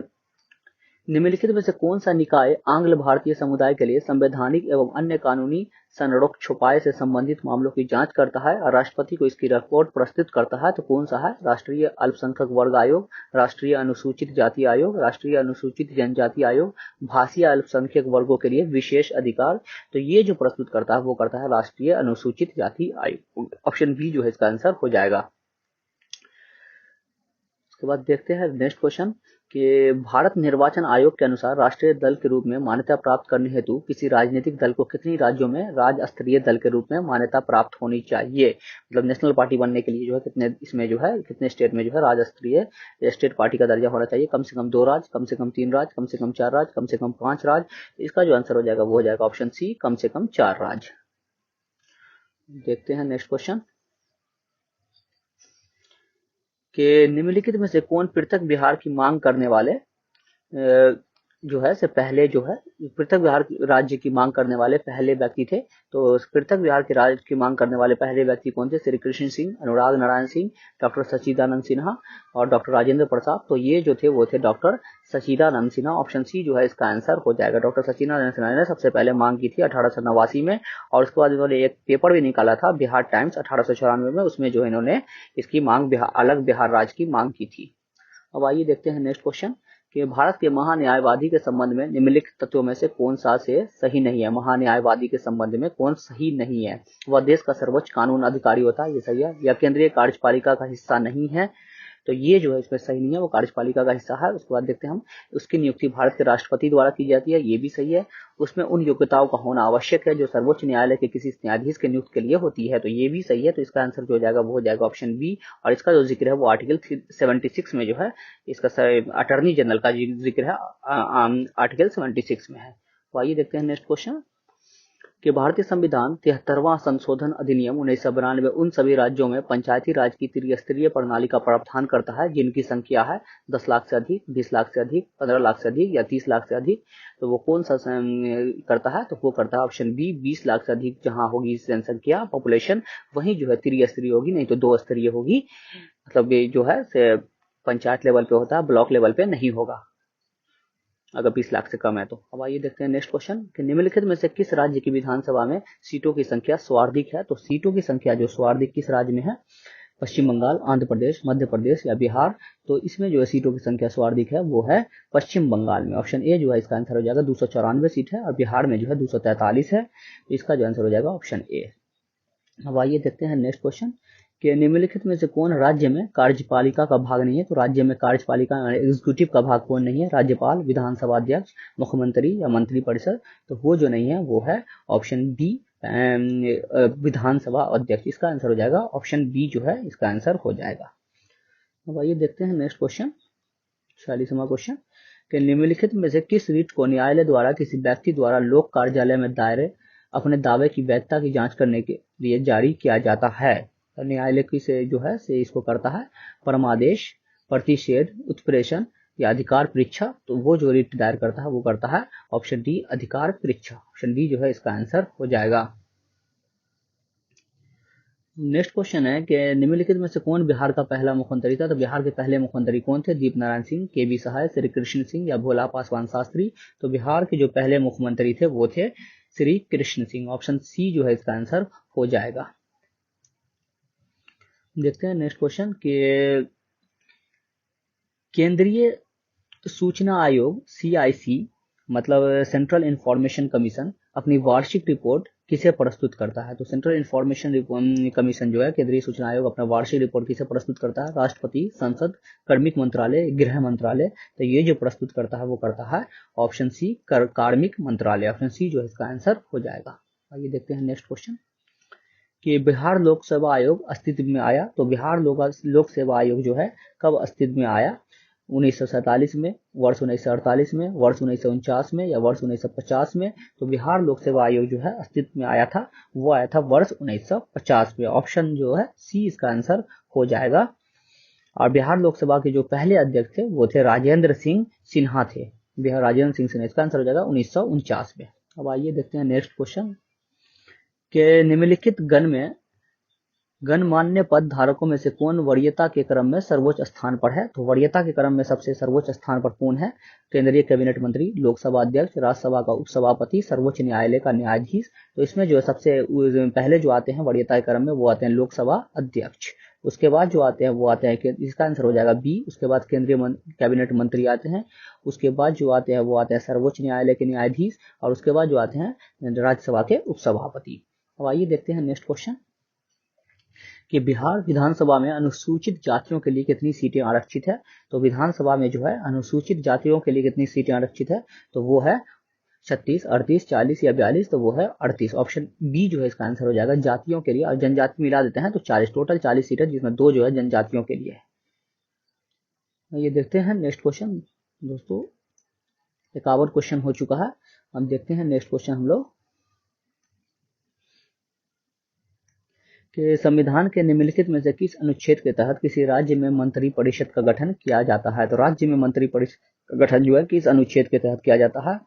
निम्नलिखित में से कौन सा निकाय आंग्ल भारतीय समुदाय के लिए संवैधानिक एवं अन्य कानूनी संरक्षोपाय से संबंधित मामलों की जांच करता है और राष्ट्रपति को इसकी रिपोर्ट प्रस्तुत करता है? तो कौन सा है? राष्ट्रीय अल्पसंख्यक वर्ग आयोग, राष्ट्रीय अनुसूचित जाति आयोग, राष्ट्रीय अनुसूचित जनजाति आयोग, भाषीय अल्पसंख्यक वर्गों के लिए विशेष अधिकार। तो ये जो प्रस्तुत करता है वो करता है राष्ट्रीय अनुसूचित जाति आयोग। ऑप्शन बी जो है इसका आंसर हो जाएगा। उसके बाद देखते हैं नेक्स्ट क्वेश्चन कि भारत निर्वाचन आयोग के अनुसार राष्ट्रीय दल के रूप में मान्यता प्राप्त करने हेतु किसी राजनीतिक दल को कितनी राज्यों में राज्य स्तरीय दल के रूप में मान्यता प्राप्त होनी चाहिए? मतलब नेशनल पार्टी बनने के लिए जो है कितने इसमें जो है कितने स्टेट में जो है राज्य स्तरीय स्टेट पार्टी का दर्जा होना चाहिए? कम से कम 2 राज्य, कम से कम 3 राज्य, कम से कम 4 राज्य, कम से कम 5 राज्य। इसका जो आंसर हो जाएगा वो हो जाएगा ऑप्शन सी कम से कम 4 राज्य। देखते हैं नेक्स्ट क्वेश्चन कि निम्नलिखित में से कौन पृथक बिहार की मांग करने वाले जो है से पहले जो है पृथक बिहार राज्य की मांग करने वाले पहले व्यक्ति थे? तो पृथक बिहार के राज्य की मांग करने वाले पहले व्यक्ति कौन थे? श्री कृष्ण सिंह, अनुराग नारायण सिंह, डॉक्टर सच्चिदानंद सिन्हा और डॉक्टर राजेंद्र प्रसाद। तो ये जो थे वो थे डॉक्टर सच्चिदानंद सिन्हा। ऑप्शन सी जो है इसका आंसर हो जाएगा। डॉक्टर सच्चिदानंद सिन्हा ने सबसे पहले मांग की थी 1889 में, और उसके बाद इन्होंने एक पेपर भी निकाला था बिहार टाइम्स 1894 में, उसमें जो इन्होंने इसकी मांग अलग बिहार राज्य की मांग की थी। अब आइए देखते हैं नेक्स्ट क्वेश्चन कि भारत के महान्यायवादी के संबंध में निम्नलिखित तत्वों में से कौन सा से सही नहीं है? महान्यायवादी के संबंध में कौन सही नहीं है? वह देश का सर्वोच्च कानून अधिकारी होता है, ये सही है। या केंद्रीय कार्यपालिका का हिस्सा नहीं है, तो ये जो है इसमें सही नहीं है, वो कार्यपालिका का हिस्सा है। उसके बाद देखते हैं हम उसकी नियुक्ति भारत के राष्ट्रपति द्वारा की जाती है, ये भी सही है। उसमें उन योग्यताओं का होना आवश्यक है जो सर्वोच्च न्यायालय के किसी न्यायाधीश के नियुक्त के लिए होती है, तो ये भी सही है। तो इसका आंसर जो हो जाएगा वो हो जाएगा ऑप्शन बी। और इसका जो जिक्र है वो आर्टिकल 76 में जो है इसका अटॉर्नी जनरल का जिक्र है आर्टिकल 76 में है। तो आइए देखते हैं नेक्स्ट क्वेश्चन कि भारतीय संविधान 73वां संशोधन अधिनियम 1992 उन सभी राज्यों में पंचायती राज की त्रिस्तरीय प्रणाली का प्रावधान करता है जिनकी संख्या है 10 लाख से अधिक, 20 लाख से अधिक, 15 लाख से अधिक या 30 लाख से अधिक। तो वो कौन सा करता है? तो वो करता है ऑप्शन बी 20 लाख से अधिक। जहां होगी जनसंख्या पॉपुलेशन वहीं जो है त्रिस्तरीय होगी, नहीं तो 2 स्तरीय होगी। मतलब ये जो है पंचायत लेवल पे होता है, ब्लॉक लेवल पे नहीं होगा अगर 20 लाख से कम है तो। अब आइए देखते हैं नेक्स्ट क्वेश्चन कि निम्नलिखित में से किस राज्य की विधानसभा में सीटों की संख्या सर्वाधिक है? तो सीटों की संख्या जो सर्वाधिक किस राज्य में है? पश्चिम बंगाल, आंध्र प्रदेश, मध्य प्रदेश या बिहार। तो इसमें जो है सीटों की संख्या सर्वाधिक है वो है पश्चिम बंगाल में। ऑप्शन ए जो है इसका आंसर हो जाएगा 294 सीट है, और बिहार में जो है 243 है। तो इसका जो आंसर हो जाएगा ऑप्शन ए। अब आइए देखते हैं नेक्स्ट क्वेश्चन कि निम्नलिखित में से कौन राज्य में कार्यपालिका का भाग नहीं है? तो राज्य में कार्यपालिका एग्जीक्यूटिव का भाग कौन नहीं है? राज्यपाल, विधानसभा अध्यक्ष, मुख्यमंत्री या मंत्रिपरिषद। तो वो जो नहीं है वो है ऑप्शन डी विधानसभा अध्यक्ष। इसका आंसर हो जाएगा ऑप्शन बी जो है इसका आंसर हो जाएगा। अब आइए देखते हैं नेक्स्ट क्वेश्चन, 46वां क्वेश्चन कि निम्नलिखित में से किस रीट को न्यायालय द्वारा किसी व्यक्ति द्वारा लोक कार्यालय में दायर अपने दावे की वैधता की जांच करने के लिए जारी किया जाता है? तो न्यायालय की से जो है से इसको करता है परमादेश, प्रतिषेध, उत्प्रेषण या अधिकार परीक्षा। तो वो जो रीट दायर करता है वो करता है ऑप्शन डी अधिकार परीक्षा। ऑप्शन डी जो है इसका आंसर हो जाएगा। नेक्स्ट क्वेश्चन है कि निम्नलिखित में से कौन बिहार का पहला मुख्यमंत्री था? तो बिहार के पहले मुख्यमंत्री कौन थे? दीप नारायण सिंह, के बी सहाय, श्री कृष्ण सिंह या भोला पासवान शास्त्री। तो बिहार के जो पहले मुख्यमंत्री थे वो थे श्री कृष्ण सिंह। ऑप्शन सी जो है इसका आंसर हो जाएगा। देखते हैं नेक्स्ट क्वेश्चन कि केंद्रीय सूचना आयोग CIC मतलब सेंट्रल इंफॉर्मेशन कमीशन अपनी वार्षिक रिपोर्ट किसे प्रस्तुत करता है? तो सेंट्रल इंफॉर्मेशन कमीशन जो है केंद्रीय सूचना आयोग अपना वार्षिक रिपोर्ट किसे प्रस्तुत करता है? राष्ट्रपति, संसद, कार्मिक मंत्रालय, गृह मंत्रालय। तो ये जो प्रस्तुत करता है वो करता है ऑप्शन सी कार्मिक मंत्रालय। ऑप्शन सी जो है इसका आंसर हो जाएगा। आइए देखते हैं नेक्स्ट क्वेश्चन कि बिहार लोक सेवा आयोग अस्तित्व में आया। तो बिहार लोक सेवा आयोग जो है कब अस्तित्व में आया? 1947 में, वर्ष 1948 में, वर्ष 1949 में या वर्ष 1950 में। तो बिहार लोक सेवा आयोग जो है अस्तित्व में आया था वो आया था वर्ष 1950 में। ऑप्शन जो है सी इसका आंसर हो जाएगा। और बिहार लोक सभा के जो पहले अध्यक्ष थे वो थे राजेंद्र सिंह सिन्हा थे। बिहार राजेंद्र सिंह सिन्हा, इसका आंसर हो जाएगा 1949 में। अब आइए देखते हैं नेक्स्ट क्वेश्चन के निम्नलिखित गणमान्य पद धारकों में से कौन वरीयता के क्रम में सर्वोच्च स्थान पर है? तो वरीयता के क्रम में सबसे सर्वोच्च स्थान पर कौन है? केंद्रीय कैबिनेट मंत्री, लोकसभा अध्यक्ष, राज्यसभा का उपसभापति, सर्वोच्च न्यायालय का न्यायाधीश। तो इसमें जो है सबसे पहले जो आते हैं वरीयता के क्रम में वो आते हैं लोकसभा अध्यक्ष। उसके बाद जो आते हैं वो आते हैं, इसका आंसर हो जाएगा बी। उसके बाद केंद्रीय कैबिनेट मंत्री आते हैं। उसके बाद जो आते हैं वो आते हैं सर्वोच्च न्यायालय के न्यायाधीश। और उसके बाद जो आते हैं राज्यसभा के उपसभापति। अब आइए देखते हैं नेक्स्ट क्वेश्चन कि बिहार विधानसभा में अनुसूचित जातियों के लिए कितनी सीटें आरक्षित है? तो विधानसभा में जो है अनुसूचित जातियों के लिए कितनी सीटें आरक्षित है? तो वो है 36, 38, 40 या 42। तो वो है 38। ऑप्शन बी जो है इसका आंसर हो जाएगा जातियों के लिए। और जनजाति मिला देते हैं तो 40, टोटल 40 सीटें जिसमें 2 जो है जनजातियों के लिए है। ये देखते हैं नेक्स्ट क्वेश्चन दोस्तों, 51 क्वेश्चन हो चुका है। हम देखते हैं नेक्स्ट क्वेश्चन हम लोग कि संविधान के निम्नलिखित में से किस अनुच्छेद के तहत किसी राज्य में मंत्री परिषद का गठन किया जाता है? तो राज्य में मंत्री परिषद का गठन जो है किस अनुच्छेद के तहत किया जाता है?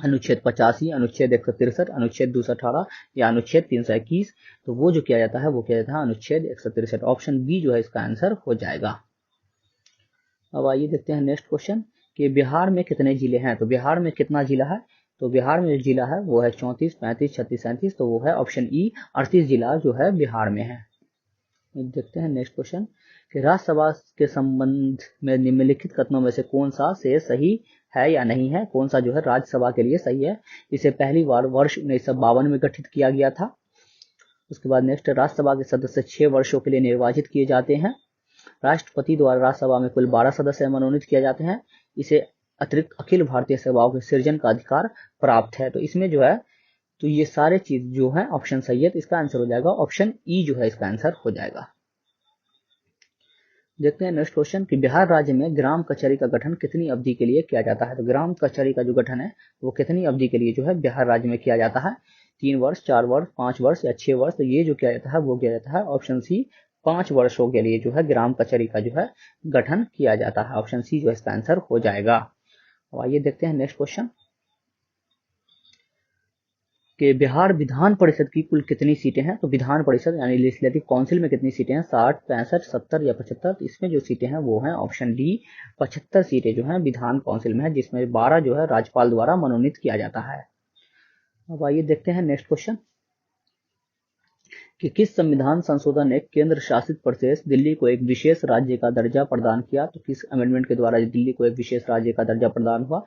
अनुच्छेद 85, अनुच्छेद 163, अनुच्छेद 218 या अनुच्छेद 321। तो वो जो किया जाता है वो किया जाता है अनुच्छेद 163। ऑप्शन बी जो है इसका आंसर हो जाएगा। अब आइए देखते हैं नेक्स्ट क्वेश्चन कि बिहार में कितने जिले हैं? तो बिहार में कितना जिला है? तो बिहार में जो जिला है वो है 34, 35, 36, 37। तो वो है ऑप्शन ई 38 जिला जो है बिहार में है। देखते हैं नेक्स्ट क्वेश्चन कि राज्यसभा के संबंध में निम्नलिखित कथनों में से कौन सा से सही है या नहीं है? कौन सा जो है राज्यसभा के लिए सही है? इसे पहली बार वर्ष 1952 में गठित किया गया था। उसके बाद नेक्स्ट, राज्यसभा के सदस्य 6 वर्षों के लिए निर्वाचित किए जाते हैं। राष्ट्रपति द्वारा राज्यसभा में कुल 12 सदस्य मनोनीत किए जाते हैं। इसे अतिरिक्त अखिल भारतीय सेवाओं के सृजन का अधिकार प्राप्त है। तो इसमें जो है तो ये सारे चीज जो है ऑप्शन सही है। तो इसका आंसर हो जाएगा ऑप्शन ई जो है इसका आंसर हो जाएगा। देखते हैं नेक्स्ट क्वेश्चन कि बिहार राज्य में ग्राम कचहरी का गठन कितनी अवधि के लिए किया जाता है? तो ग्राम कचहरी का जो गठन है वो कितनी अवधि के लिए जो है बिहार राज्य में किया जाता है? 3 वर्ष, 4 वर्ष, 5 वर्ष या 6 वर्ष। तो ये जो किया जाता है वो किया जाता है ऑप्शन सी 5 वर्षों के लिए जो है ग्राम कचहरी का जो है गठन किया जाता है। ऑप्शन सी जो है इसका आंसर हो जाएगा। अब आइए देखते हैं नेक्स्ट क्वेश्चन कि बिहार विधान परिषद की कुल कितनी सीटें हैं? तो विधान परिषद यानी लेजिस्लेटिव काउंसिल में कितनी सीटें हैं? 60, 65, 70 या 75। इसमें जो सीटें हैं वो हैं ऑप्शन डी 75 सीटें जो हैं विधान काउंसिल में है, जिसमें 12 जो है राज्यपाल द्वारा मनोनीत किया जाता है। अब आइए देखते हैं नेक्स्ट क्वेश्चन कि किस संविधान संशोधन ने केंद्र शासित प्रदेश दिल्ली को एक विशेष राज्य का दर्जा प्रदान किया? तो किस अमेंडमेंट के द्वारा दिल्ली को एक विशेष राज्य का दर्जा प्रदान हुआ?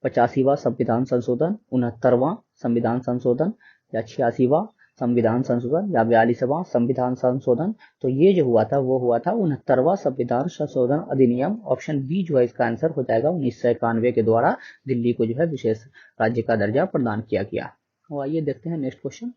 85वां संविधान संशोधन, 69वां संविधान संशोधन या 86वां संविधान संशोधन या 42वां संविधान संशोधन। तो ये जो हुआ था वो हुआ था 69वां संविधान संशोधन अधिनियम। ऑप्शन बी जो है इसका आंसर हो जाएगा। 1991 के द्वारा दिल्ली को जो है विशेष राज्य का दर्जा प्रदान किया गया। आइए देखते हैं नेक्स्ट क्वेश्चन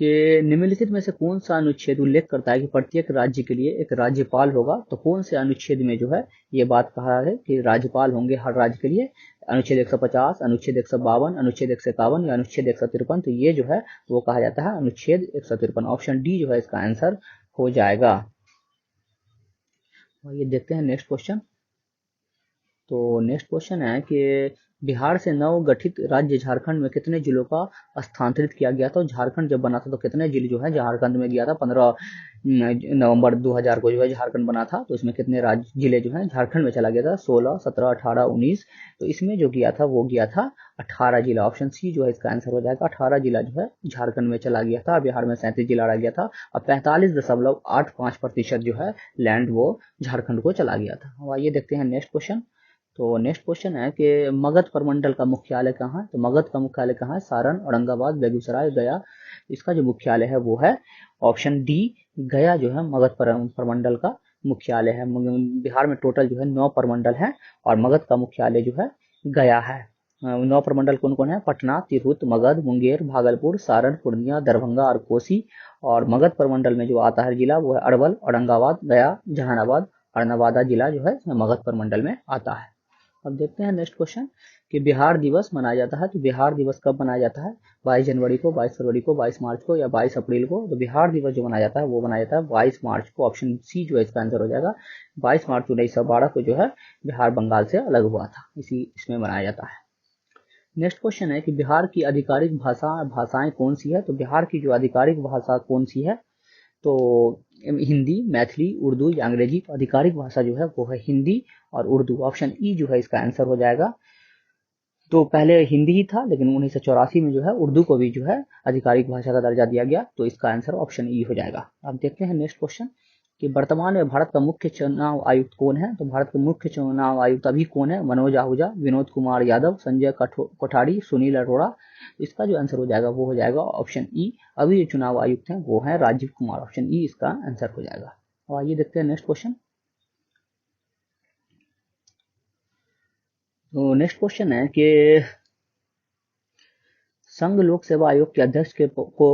कि निम्नलिखित में से कौन सा अनुच्छेद उल्लेख करता है कि प्रत्येक राज्य के लिए एक राज्यपाल होगा। तो कौन से अनुच्छेद में जो है ये बात कहा है कि राज्यपाल होंगे हर राज्य के लिए। अनुच्छेद 150, अनुच्छेद 152, अनुच्छेद 151 या अनुच्छेद 153। तो ये जो है वो कहा जाता है अनुच्छेद 153। ऑप्शन डी जो है इसका आंसर हो जाएगा। और ये देखते हैं नेक्स्ट क्वेश्चन। तो नेक्स्ट क्वेश्चन है कि बिहार से नव गठित राज्य झारखंड में कितने जिलों का स्थानांतरित किया गया था। झारखंड जब बना था तो कितने जिले जो है झारखंड में गया था। 15 नवंबर 2000 को जो है झारखंड बना था, तो इसमें कितने राज्य जिले जो है झारखंड में चला गया था। 16, 17, 18, 19। तो इसमें जो गया था वो गया था 18 जिला। ऑप्शन सी जो है इसका आंसर हो जाएगा। 18 जिला जो है झारखंड में चला गया था। बिहार में 37 जिला रह गया था और 45.85% जो है लैंड वो झारखंड को चला गया था। अब आइए देखते हैं नेक्स्ट क्वेश्चन। तो नेक्स्ट क्वेश्चन है कि मगध प्रमंडल का मुख्यालय कहाँ है। तो मगध का मुख्यालय कहाँ है। सारण, औरंगाबाद, बेगूसराय, गया। इसका जो मुख्यालय है वो है ऑप्शन डी गया जो है मगध प्रमंडल का मुख्यालय है। बिहार में टोटल जो है 9 प्रमंडल है और मगध का मुख्यालय जो है गया है। 9 प्रमंडल कौन कौन है। पटना, तिरहुत, मगध, मुंगेर, भागलपुर, सारण, पूर्णिया, दरभंगा और कोसी। और मगध प्रमंडल में जो आता है जिला वो है अरवल, औरंगाबाद, गया, जहानाबाद और नवादा जिला जो है मगध प्रमंडल में आता है। अब देखते हैं नेक्स्ट क्वेश्चन कि बिहार दिवस मनाया जाता है। तो बिहार दिवस कब मनाया जाता है। 22 जनवरी को, 22 फरवरी को, 22 मार्च को या 22 अप्रैल को। तो बिहार दिवस जो मनाया जाता है वो मनाया जाता है 22 मार्च को। ऑप्शन सी जो है इसका आंसर हो जाएगा। 22 मार्च 1912 को जो है बिहार बंगाल से अलग हुआ था, इसी इसमें मनाया जाता है। नेक्स्ट क्वेश्चन है कि बिहार की आधिकारिक भाषाएं कौन सी है। तो बिहार की जो आधिकारिक भाषा कौन सी है। तो हिंदी, मैथिली, उर्दू या अंग्रेजी। तो आधिकारिक भाषा जो है वो है हिंदी और उर्दू। ऑप्शन ई जो है इसका आंसर हो जाएगा। तो पहले हिंदी ही था लेकिन 1984 में जो है उर्दू को भी जो है आधिकारिक भाषा का दर्जा दिया गया। तो इसका आंसर ऑप्शन ई हो जाएगा। अब देखते हैं नेक्स्ट क्वेश्चन कि वर्तमान में भारत का मुख्य चुनाव आयुक्त कौन है। तो भारत के मुख्य चुनाव आयुक्त अभी कौन है। मनोज आहूजा, विनोद कुमार यादव, संजय कोठारी, सुनील अरोड़ा। इसका जो आंसर हो जाएगा वो हो जाएगा ऑप्शन ई। अभी जो चुनाव आयुक्त हैं वो है राजीव कुमार। ऑप्शन ई इसका आंसर हो जाएगा। और आइए देखते हैं नेक्स्ट क्वेश्चन। तो नेक्स्ट क्वेश्चन है कि संघ लोक सेवा आयोग के अध्यक्ष को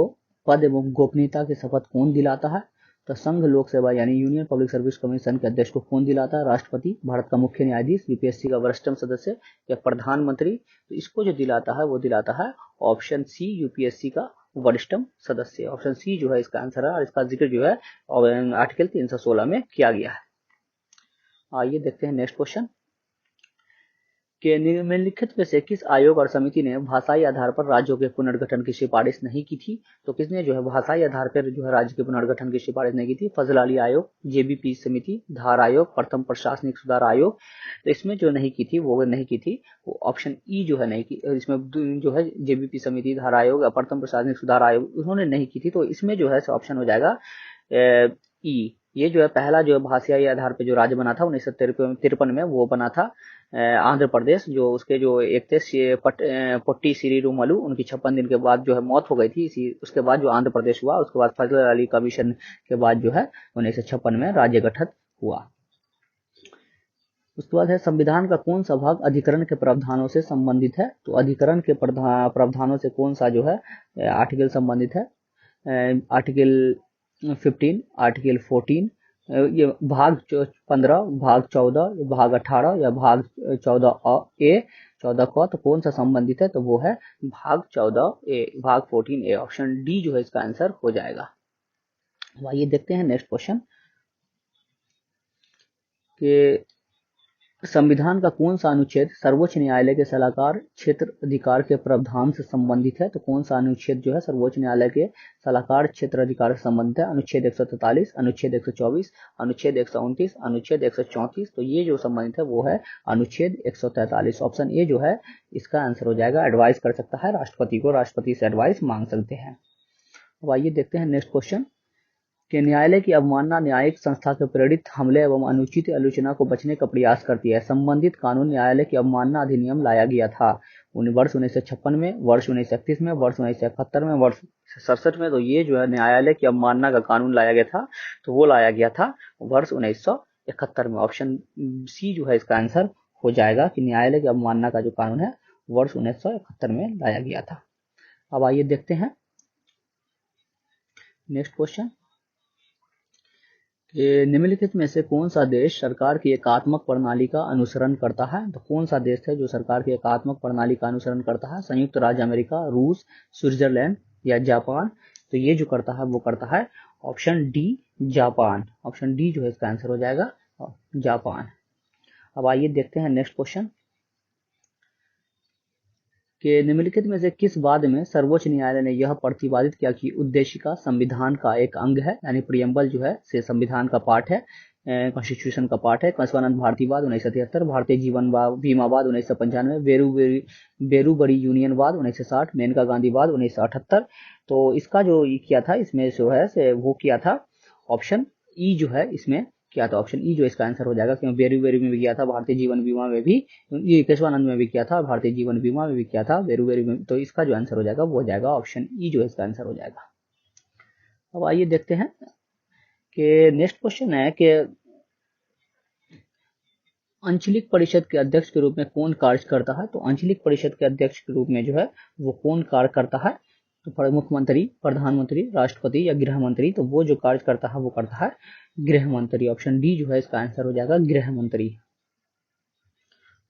पद एवं गोपनीयता की शपथ कौन दिलाता है। तो संघ लोक सेवा यानी यूनियन पब्लिक सर्विस कमीशन के अध्यक्ष को कौन दिलाता है। राष्ट्रपति, भारत का मुख्य न्यायाधीश, यूपीएससी का वरिष्ठतम सदस्य या प्रधानमंत्री। तो इसको जो दिलाता है वो दिलाता है ऑप्शन सी यूपीएससी का वरिष्ठतम सदस्य। ऑप्शन सी जो है इसका आंसर है और इसका जिक्र जो है आर्टिकल 316 में किया गया है। आइए देखते हैं नेक्स्ट क्वेश्चन कि निम्नलिखित में से किस आयोग और समिति ने भाषाई आधार पर राज्यों के पुनर्गठन की सिफारिश नहीं की थी। तो किसने जो है भाषाई आधार पर जो है राज्य के पुनर्गठन की सिफारिश नहीं की थी। फजल अली आयोग, जेबीपी समिति, धार आयोग, प्रथम प्रशासनिक सुधार आयोग। तो इसमें जो नहीं की थी वो नहीं की थी वो ऑप्शन ई जो है नहीं की। इसमें जो है जेबीपी समिति, धार आयोग या प्रथम प्रशासनिक सुधार आयोग उन्होंने नहीं की थी। तो इसमें जो है ऑप्शन हो जाएगा ई। ये जो है पहला जो है भाषाई आधार पे जो राज्य बना था 1953 में वो बना था आंध्र प्रदेश। जो उसके जो एक थे पोट्टी श्रीरामुलु, उनकी 56 दिन के बाद जो है मौत हो गई थी। इसी उसके बाद जो आंध्र प्रदेश हुआ उसके बाद फजल अली कमीशन के बाद जो है 1956 में राज्य गठन हुआ। उसके बाद है संविधान का कौन सा भाग अधिकरण के प्रावधानों से संबंधित है। तो अधिकरण के प्रावधानों से कौन सा जो है आर्टिकल संबंधित है। आर्टिकल 15, आर्टिकल 14, ये भाग 15, भाग 14, भाग 18 या भाग 14 क। तो कौन सा संबंधित है। तो वो है भाग 14A, भाग 14A। ऑप्शन डी जो है इसका आंसर हो जाएगा। आइए देखते हैं नेक्स्ट क्वेश्चन कि संविधान का कौन सा अनुच्छेद सर्वोच्च न्यायालय के सलाहकार क्षेत्र अधिकार के प्रावधान से संबंधित है। तो कौन सा अनुच्छेद जो है सर्वोच्च न्यायालय के सलाहकार क्षेत्र अधिकार से संबंधित है। अनुच्छेद 143, अनुच्छेद 124, अनुच्छेद 129, अनुच्छेद 134। तो ये जो संबंधित है वो है अनुच्छेद 143। ऑप्शन ए जो है इसका आंसर हो जाएगा। एडवाइस कर सकता है राष्ट्रपति को, राष्ट्रपति से एडवाइस मांग सकते हैं। अब आइए देखते हैं नेक्स्ट क्वेश्चन कि न्यायालय की अवमानना न्यायिक संस्था के प्रेरित हमले एवं अनुचित आलोचना को बचने का प्रयास करती है। संबंधित कानून न्यायालय की अवमानना अधिनियम लाया गया था वर्ष 1956 में, वर्ष 1931 में, वर्ष 1971 में, वर्ष 1967 में। तो ये जो है न्यायालय की अवमानना का कानून लाया गया था तो वो लाया गया था वर्ष 1971 में। ऑप्शन सी जो है इसका आंसर हो जाएगा कि न्यायालय की अवमानना का जो कानून है वर्ष 1971 में लाया गया था। अब आइए देखते हैं नेक्स्ट क्वेश्चन, निम्नलिखित में से कौन सा देश सरकार की एकात्मक प्रणाली का अनुसरण करता है? तो कौन सा देश है जो सरकार की एकात्मक प्रणाली का अनुसरण करता है? संयुक्त राज्य अमेरिका, रूस, स्विट्जरलैंड या जापान? तो ये जो करता है वो करता है option D, Japan. Option D जो है इसका आंसर हो जाएगा जापान। अब आइए देखते हैं नेक्स्ट क्वेश्चन कि निम्नलिखित में से किस वाद में सर्वोच्च न्यायालय ने यह प्रतिपादित किया कि उद्देशिका संविधान का एक अंग है, यानी प्रियम्बल जो है से संविधान का पार्ट है, कॉन्स्टिट्यूशन का पार्ट है। केशवानंद भारतीवाद 1973, भारतीय जीवन बीमावाद 1995, बेरूबरी यूनियनवाद 1960, मेनका गांधीवाद 1978। तो इसका जो किया था इसमें जो है से वो किया था ऑप्शन ई जो है इसमें किया था, ऑप्शन ई जो इसका आंसर हो जाएगा, क्योंकि बेरू में भी किया था, भारतीय जीवन बीमा में भी, ये केशवानंद में भी किया था, भारतीय जीवन बीमा में भी किया था, बेरू में। तो इसका जो आंसर हो जाएगा वो हो जाएगा ऑप्शन ई जो है इसका आंसर हो जाएगा। अब आइए देखते हैं कि नेक्स्ट क्वेश्चन है कि आंचलिक परिषद के अध्यक्ष के रूप में कौन कार्य करता है? तो आंचलिक परिषद के अध्यक्ष के रूप में जो है वो कौन कार्य करता है? तो मुख्यमंत्री, प्रधानमंत्री, राष्ट्रपति या गृह मंत्री? तो वो जो कार्य करता है वो करता है गृह मंत्री। ऑप्शन डी जो है इसका आंसर हो जाएगा गृह मंत्री।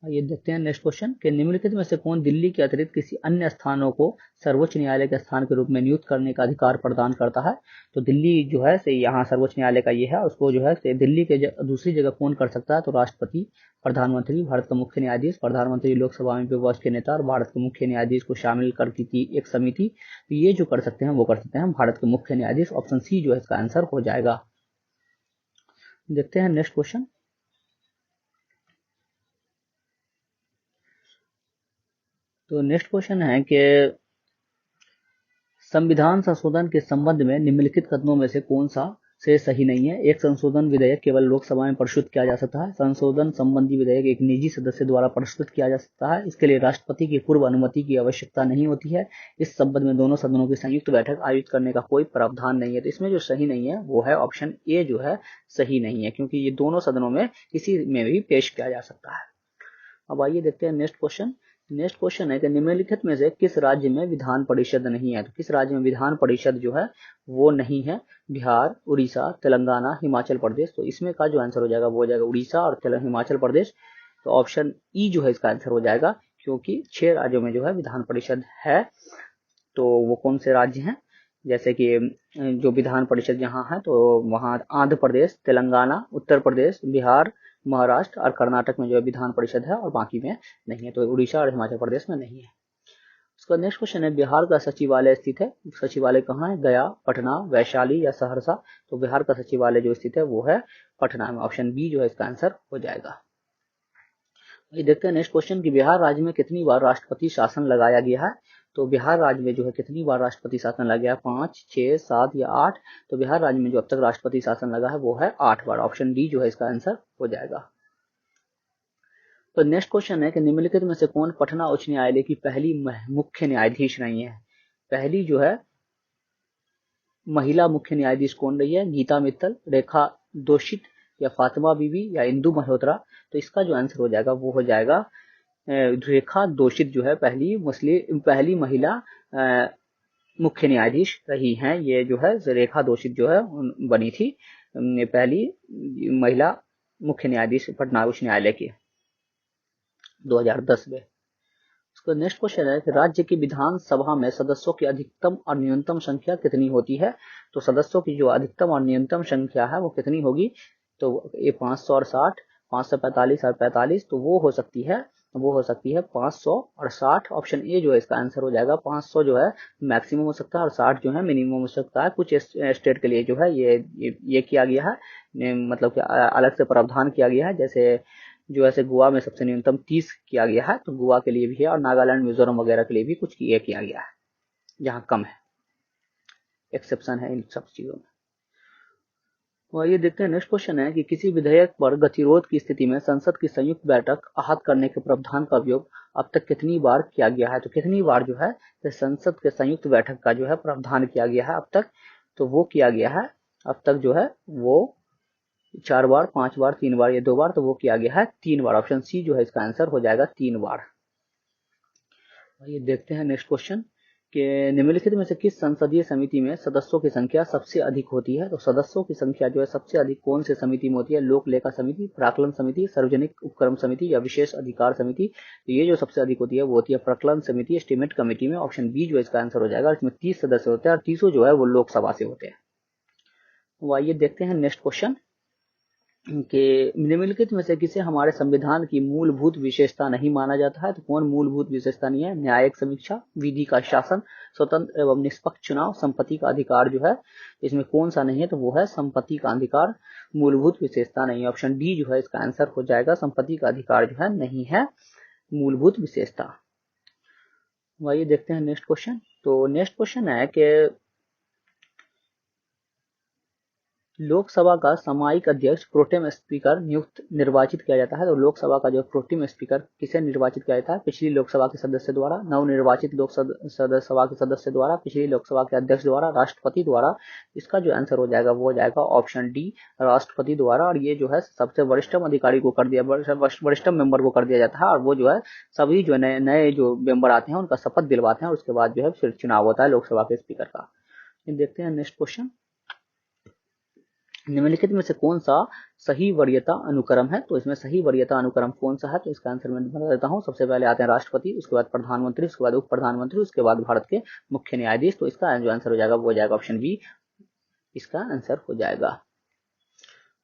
ये देखते हैं नेक्स्ट क्वेश्चन कि निम्नलिखित में से कौन दिल्ली के अतिरिक्त किसी अन्य स्थानों को सर्वोच्च न्यायालय के स्थान के रूप में नियुक्त करने का अधिकार प्रदान करता है? तो दिल्ली जो है से यहाँ सर्वोच्च न्यायालय का ये है, उसको जो है से दिल्ली के दूसरी जगह कौन कर सकता है? तो राष्ट्रपति, प्रधानमंत्री, भारत का मुख्य न्यायाधीश, प्रधानमंत्री लोकसभा में विपक्ष के नेता और भारत के मुख्य न्यायाधीश को शामिल करती थी एक समिति। तो ये जो कर सकते हैं वो कर सकते हैं भारत के मुख्य न्यायाधीश। ऑप्शन सी जो है इसका आंसर हो जाएगा। देखते हैं नेक्स्ट क्वेश्चन, तो नेक्स्ट क्वेश्चन है कि संविधान संशोधन के संबंध में निम्नलिखित कथनों में से कौन सा से सही नहीं है? एक संशोधन विधेयक केवल लोकसभा में प्रस्तुत किया जा सकता है। संशोधन संबंधी विधेयक एक निजी सदस्य द्वारा प्रस्तुत किया जा सकता है। इसके लिए राष्ट्रपति की पूर्व अनुमति की आवश्यकता नहीं होती है। इस संबंध में दोनों सदनों की संयुक्त बैठक आयोजित करने का कोई प्रावधान नहीं है। तो इसमें जो सही नहीं है वो है ऑप्शन ए जो है सही नहीं है, क्योंकि ये दोनों सदनों में किसी में भी पेश किया जा सकता है। अब आइए देखते हैं नेक्स्ट क्वेश्चन। नेक्स्ट क्वेश्चन है कि निम्नलिखित में से किस राज्य में विधान परिषद नहीं है? तो किस राज्य में विधान परिषद जो है वो नहीं है? बिहार, उड़ीसा, तेलंगाना, हिमाचल प्रदेश? तो इसमें का जो आंसर हो जाएगा वो हो जाएगा उड़ीसा और हिमाचल प्रदेश। तो ऑप्शन ई जो है इसका आंसर हो जाएगा, क्योंकि 6 राज्यों में जो है विधान परिषद है। तो वो कौन से राज्य हैं? जैसे कि जो विधान परिषद यहाँ है तो वहाँ आंध्र प्रदेश, तेलंगाना, उत्तर प्रदेश, बिहार, महाराष्ट्र और कर्नाटक में जो है विधान परिषद है और बाकी में नहीं है। तो उड़ीसा और हिमाचल प्रदेश में नहीं है। उसका नेक्स्ट क्वेश्चन है बिहार का सचिवालय स्थित है, सचिवालय कहाँ है? गया, पटना, वैशाली या सहरसा? तो बिहार का सचिवालय जो स्थित है वो है पटना में। ऑप्शन बी जो है इसका आंसर हो जाएगा। ये देखते हैं नेक्स्ट क्वेश्चन कि बिहार राज्य में कितनी बार राष्ट्रपति शासन लगाया गया है? तो बिहार राज्य में जो है कितनी बार राष्ट्रपति शासन लगा है? 5, 6, 7 या 8? तो बिहार राज्य में जो अब तक राष्ट्रपति शासन लगा है वो है 8 बार। ऑप्शन डी जो है इसका आंसर हो जाएगा। तो नेक्स्ट क्वेश्चन है कि निम्नलिखित में से कौन पटना उच्च न्यायालय की पहली मुख्य न्यायाधीश नहीं है? पहली जो है महिला मुख्य न्यायाधीश कौन रही है? गीता मित्तल, रेखा दोषित या फातिमा बीबी या इंदु मल्होत्रा? तो इसका जो आंसर हो जाएगा वो हो जाएगा रेखा दोषित जो है पहली महिला मुख्य न्यायाधीश रही हैं। ये जो है रेखा दोषित जो है बनी थी पहली महिला मुख्य न्यायाधीश पटना उच्च न्यायालय की 2010 में। उसका नेक्स्ट क्वेश्चन है कि राज्य की विधानसभा में सदस्यों की अधिकतम और न्यूनतम संख्या कितनी होती है? तो सदस्यों की जो अधिकतम और न्यूनतम संख्या है वो कितनी होगी? तो ये 560, 545 और 45। तो वो हो सकती है 560। ऑप्शन ए जो है इसका आंसर हो जाएगा। 500 जो है मैक्सिमम हो सकता है और 60 जो है मिनिमम हो सकता है। कुछ स्टेट के लिए जो है ये किया गया है, मतलब कि अलग से प्रावधान किया गया है। जैसे जो ऐसे गोवा में सबसे न्यूनतम 30 किया गया है, तो गोवा के लिए भी है और नागालैंड, मिजोरम वगैरह के लिए भी कुछ किया गया है, जहाँ कम है, एक्सेप्शन है इन सब चीजों में। और ये देखते हैं नेक्स्ट क्वेश्चन है कि किसी विधेयक पर गतिरोध की स्थिति में संसद की संयुक्त बैठक आहत करने के प्रावधान का उपयोग अब तक कितनी बार किया गया है? तो कितनी बार जो है संसद के संयुक्त बैठक का जो है प्रावधान किया गया है अब तक? तो वो किया गया है अब तक जो है वो 4 बार, 5 बार, 3 बार या 2 बार? तो वो किया गया है 3 बार। ऑप्शन सी जो है इसका आंसर हो जाएगा 3 बार। ये देखते हैं नेक्स्ट क्वेश्चन कि निम्नलिखित में से किस संसदीय समिति में सदस्यों की संख्या सबसे अधिक होती है? तो सदस्यों की संख्या जो है सबसे अधिक कौन से समिति में होती है? लोक लेखा समिति, प्राक्कलन समिति, सार्वजनिक उपक्रम समिति या विशेष अधिकार समिति? तो ये जो सबसे अधिक होती है वो होती है प्राक्कलन समिति, एस्टीमेट कमेटी में। ऑप्शन बी जो इसका आंसर हो जाएगा। इसमें 30 सदस्य होते हैं और 30 जो है वो लोकसभा से होते हैं। तो आइए देखते हैं नेक्स्ट क्वेश्चन कि निम्नलिखित में से किसे हमारे संविधान की मूलभूत विशेषता नहीं माना जाता है? तो कौन मूलभूत विशेषता नहीं है? न्यायिक समीक्षा, विधि का शासन, स्वतंत्र एवं निष्पक्ष चुनाव, संपत्ति का अधिकार जो है इसमें कौन सा नहीं है? तो वो है संपत्ति का अधिकार, मूलभूत विशेषता नहीं है। ऑप्शन डी जो है इसका आंसर हो जाएगा। संपत्ति का अधिकार जो है नहीं है मूलभूत विशेषता। आइए देखते हैं नेक्स्ट क्वेश्चन। तो नेक्स्ट क्वेश्चन है कि लोकसभा का सामयिक अध्यक्ष प्रोटेम स्पीकर निर्वाचित किया जाता है। तो लोकसभा का जो प्रोटेम स्पीकर किसे निर्वाचित किया जाता है? पिछली लोकसभा के सदस्य द्वारा, नवनिर्वाचित लोकसभा के सदस्य द्वारा, पिछली लोकसभा के अध्यक्ष द्वारा, राष्ट्रपति द्वारा। इसका जो आंसर हो जाएगा वो हो जाएगा ऑप्शन डी, राष्ट्रपति द्वारा। और ये जो है सबसे वरिष्ठतम अधिकारी को कर दिया, वरिष्ठतम मेंबर को कर दिया जाता है। और वो जो है सभी जो नए नए जो मेंबर आते हैं उनका शपथ दिलवाते हैं और उसके बाद जो है फिर चुनाव होता है लोकसभा के स्पीकर का। देखते हैं नेक्स्ट क्वेश्चन। निम्नलिखित में से कौन सा सही वरीयता अनुक्रम है? तो इसमें सही वरीयता अनुक्रम कौन सा है? तो इसका आंसर मैं बता देता हूँ। सबसे पहले आते हैं राष्ट्रपति, उसके बाद प्रधानमंत्री, उसके बाद उप प्रधानमंत्री, उसके बाद भारत के मुख्य न्यायाधीश। तो इसका जो आंसर हो जाएगा वो हो जाएगा ऑप्शन बी, इसका आंसर हो जाएगा।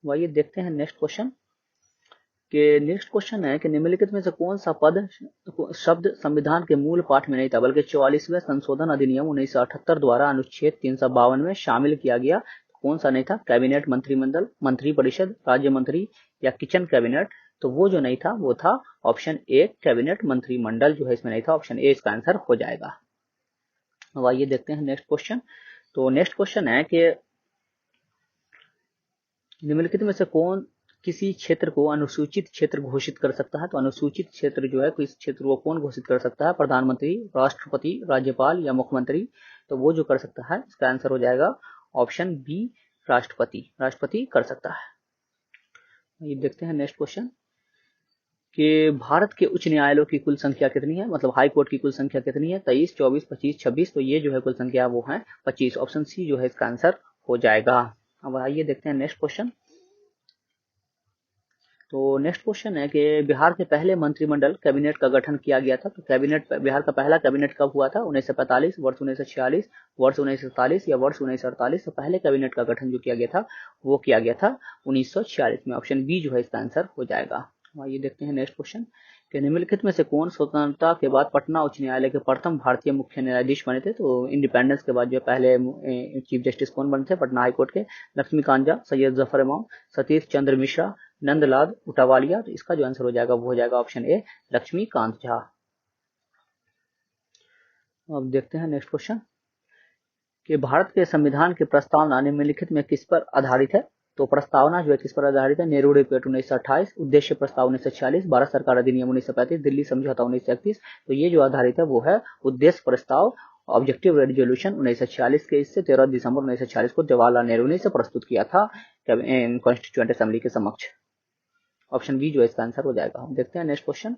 वही देखते हैं नेक्स्ट क्वेश्चन कि नेक्स्ट क्वेश्चन है कि निम्नलिखित में से कौन सा पद शब्द संविधान के मूल पाठ में नहीं था बल्कि 44वें संशोधन अधिनियम 1978 द्वारा अनुच्छेद 352 में शामिल किया गया? कौन सा नहीं था? कैबिनेट, मंत्रिमंडल, मंत्री परिषद, राज्य मंत्री या किचन कैबिनेट? तो वो जो नहीं था वो था ऑप्शन ए, कैबिनेट मंत्रिमंडल जो है इसमें नहीं था। ऑप्शन ए इसका आंसर हो जाएगा। अब आइए देखते हैं नेक्स्ट क्वेश्चन। तो नेक्स्ट क्वेश्चन है कि निम्नलिखित में से कौन किसी क्षेत्र को अनुसूचित क्षेत्र घोषित कर सकता है? तो अनुसूचित क्षेत्र जो है इस क्षेत्र को कौन घोषित कर सकता है? प्रधानमंत्री, राष्ट्रपति, राज्यपाल या मुख्यमंत्री? तो वो जो कर सकता है इसका आंसर हो जाएगा ऑप्शन बी, राष्ट्रपति कर सकता है। ये देखते हैं नेक्स्ट क्वेश्चन कि भारत के उच्च न्यायालयों की कुल संख्या कितनी है? मतलब हाई कोर्ट की कुल संख्या कितनी है? 23, 24, 25, 26। तो ये जो है कुल संख्या वो है 25। ऑप्शन सी जो है इसका आंसर हो जाएगा। अब आइए देखते हैं नेक्स्ट क्वेश्चन। तो नेक्स्ट क्वेश्चन है कि बिहार के पहले मंत्रिमंडल कैबिनेट का गठन किया गया था। तो बिहार का पहला कैबिनेट कब हुआ था? 1945, वर्ष 1946, वर्ष 1947 या वर्ष 1948? तो पहले कैबिनेट का गठन जो किया गया था वो किया गया था 1946 में। ऑप्शन बी जो है इसका आंसर हो जाएगा। आइए देखते हैं नेक्स्ट क्वेश्चन कि निम्नलिखित में से कौन स्वतंत्रता के बाद पटना उच्च न्यायालय के प्रथम भारतीय मुख्य न्यायाधीश बने थे? तो इंडिपेंडेंस के बाद जो पहले चीफ जस्टिस कौन बने थे पटना हाईकोर्ट के? लक्ष्मीकांत झा, सैयद जफर इमाम, सतीश चंद्र मिश्रा, नंदलाल उटावालिया? तो इसका जो आंसर हो जाएगा वो हो जाएगा ऑप्शन ए, लक्ष्मीकांत झा। अब देखते हैं नेक्स्ट क्वेश्चन कि भारत के संविधान की प्रस्तावना निम्नलिखित में किस पर आधारित है? तो प्रस्तावना जो है किस पर आधारित है? नेहरू रिपोर्ट 1928, उद्देश्य प्रस्ताव 1946, भारत सरकार अधिनियम 1935, दिल्ली समझौता 1931। तो ये जो आधारित है वो है उद्देश्य प्रस्ताव, ऑब्जेक्टिव रेजोल्यूशन 1946 के। इससे 13 दिसंबर 1946 को जवाहरलाल नेहरू ने इसे प्रस्तुत किया था कॉन्स्टिट्यूएंट असेंबली के समक्ष। ऑप्शन बी जो है इसका आंसर हो जाएगा। देखते हैं नेक्स्ट क्वेश्चन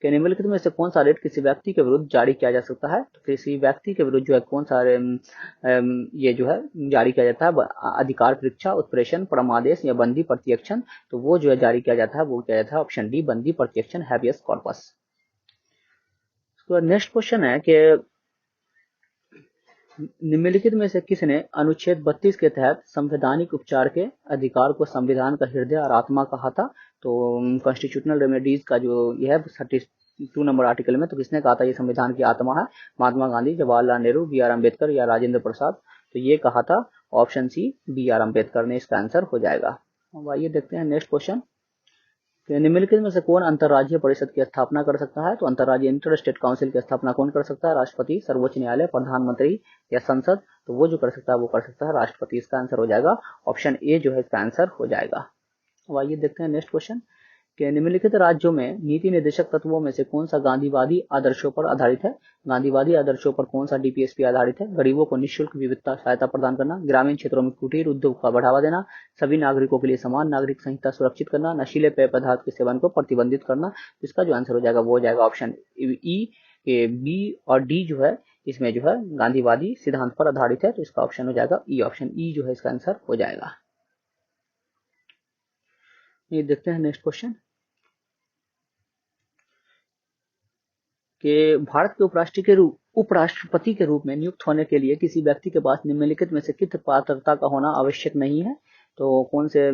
कि निम्नलिखित में से कौन सा रेट किसी व्यक्ति के विरुद्ध जारी किया जा सकता है? तो किसी व्यक्ति के विरुद्ध जो है कौन सा ये जो है जारी किया जाता है? अधिकार परीक्षा, उत्प्रेषण, परमादेश या बंदी प्रत्यक्षण? तो वो जो है जारी किया जाता है वो किया जाता है ऑप्शन डी, बंदी प्रत्यक्षण, हैबियस कॉर्पस। नेक्स्ट क्वेश्चन है कि निम्नलिखित में से किसने अनुच्छेद 32 के तहत संवैधानिक उपचार के अधिकार को संविधान का हृदय और आत्मा कहा था? तो कॉन्स्टिट्यूशनल रेमेडीज का जो यह है 32 नंबर आर्टिकल में, तो किसने कहा था ये संविधान की आत्मा है? महात्मा गांधी, जवाहरलाल नेहरू, बी आर अम्बेडकर या राजेंद्र प्रसाद? तो ये कहा था option C, B R Ambedkar ने इसका आंसर हो जाएगा। अब आइए देखते हैं नेक्स्ट क्वेश्चन कि निम्नलिखित में से कौन अंतर्राज्यीय परिषद की स्थापना कर सकता है? तो अंतर्राज्यीय इंटर स्टेट काउंसिल की स्थापना कौन कर सकता है? राष्ट्रपति, सर्वोच्च न्यायालय, प्रधानमंत्री या संसद? तो वो जो कर सकता है वो कर सकता है राष्ट्रपति। इसका आंसर हो जाएगा ऑप्शन ए जो है इसका आंसर हो जाएगा। अब आइए देखते हैं नेक्स्ट क्वेश्चन कि निम्नलिखित राज्यों में नीति निर्देशक तत्वों में से कौन सा गांधीवादी आदर्शों पर आधारित है? गांधीवादी आदर्शों पर कौन सा डीपीएसपी आधारित है? गरीबों को निःशुल्क विविधता सहायता प्रदान करना, ग्रामीण क्षेत्रों में कुटीर उद्योग का बढ़ावा देना, सभी नागरिकों के लिए समान नागरिक संहिता सुरक्षित करना, नशीले पेय पदार्थ के सेवन को प्रतिबंधित करना? इसका जो आंसर हो जाएगा वो हो जाएगा ऑप्शन ई, बी और डी जो है इसमें जो है गांधीवादी सिद्धांत पर आधारित है, तो इसका ऑप्शन हो जाएगा ई, ऑप्शन ई जो है इसका आंसर हो जाएगा। ये देखते हैं नेक्स्ट क्वेश्चन कि भारत के उपराष्ट्रपति के रूप में नियुक्त होने के लिए किसी व्यक्ति के पास निम्नलिखित में से किस पात्रता का होना आवश्यक नहीं है। तो कौन से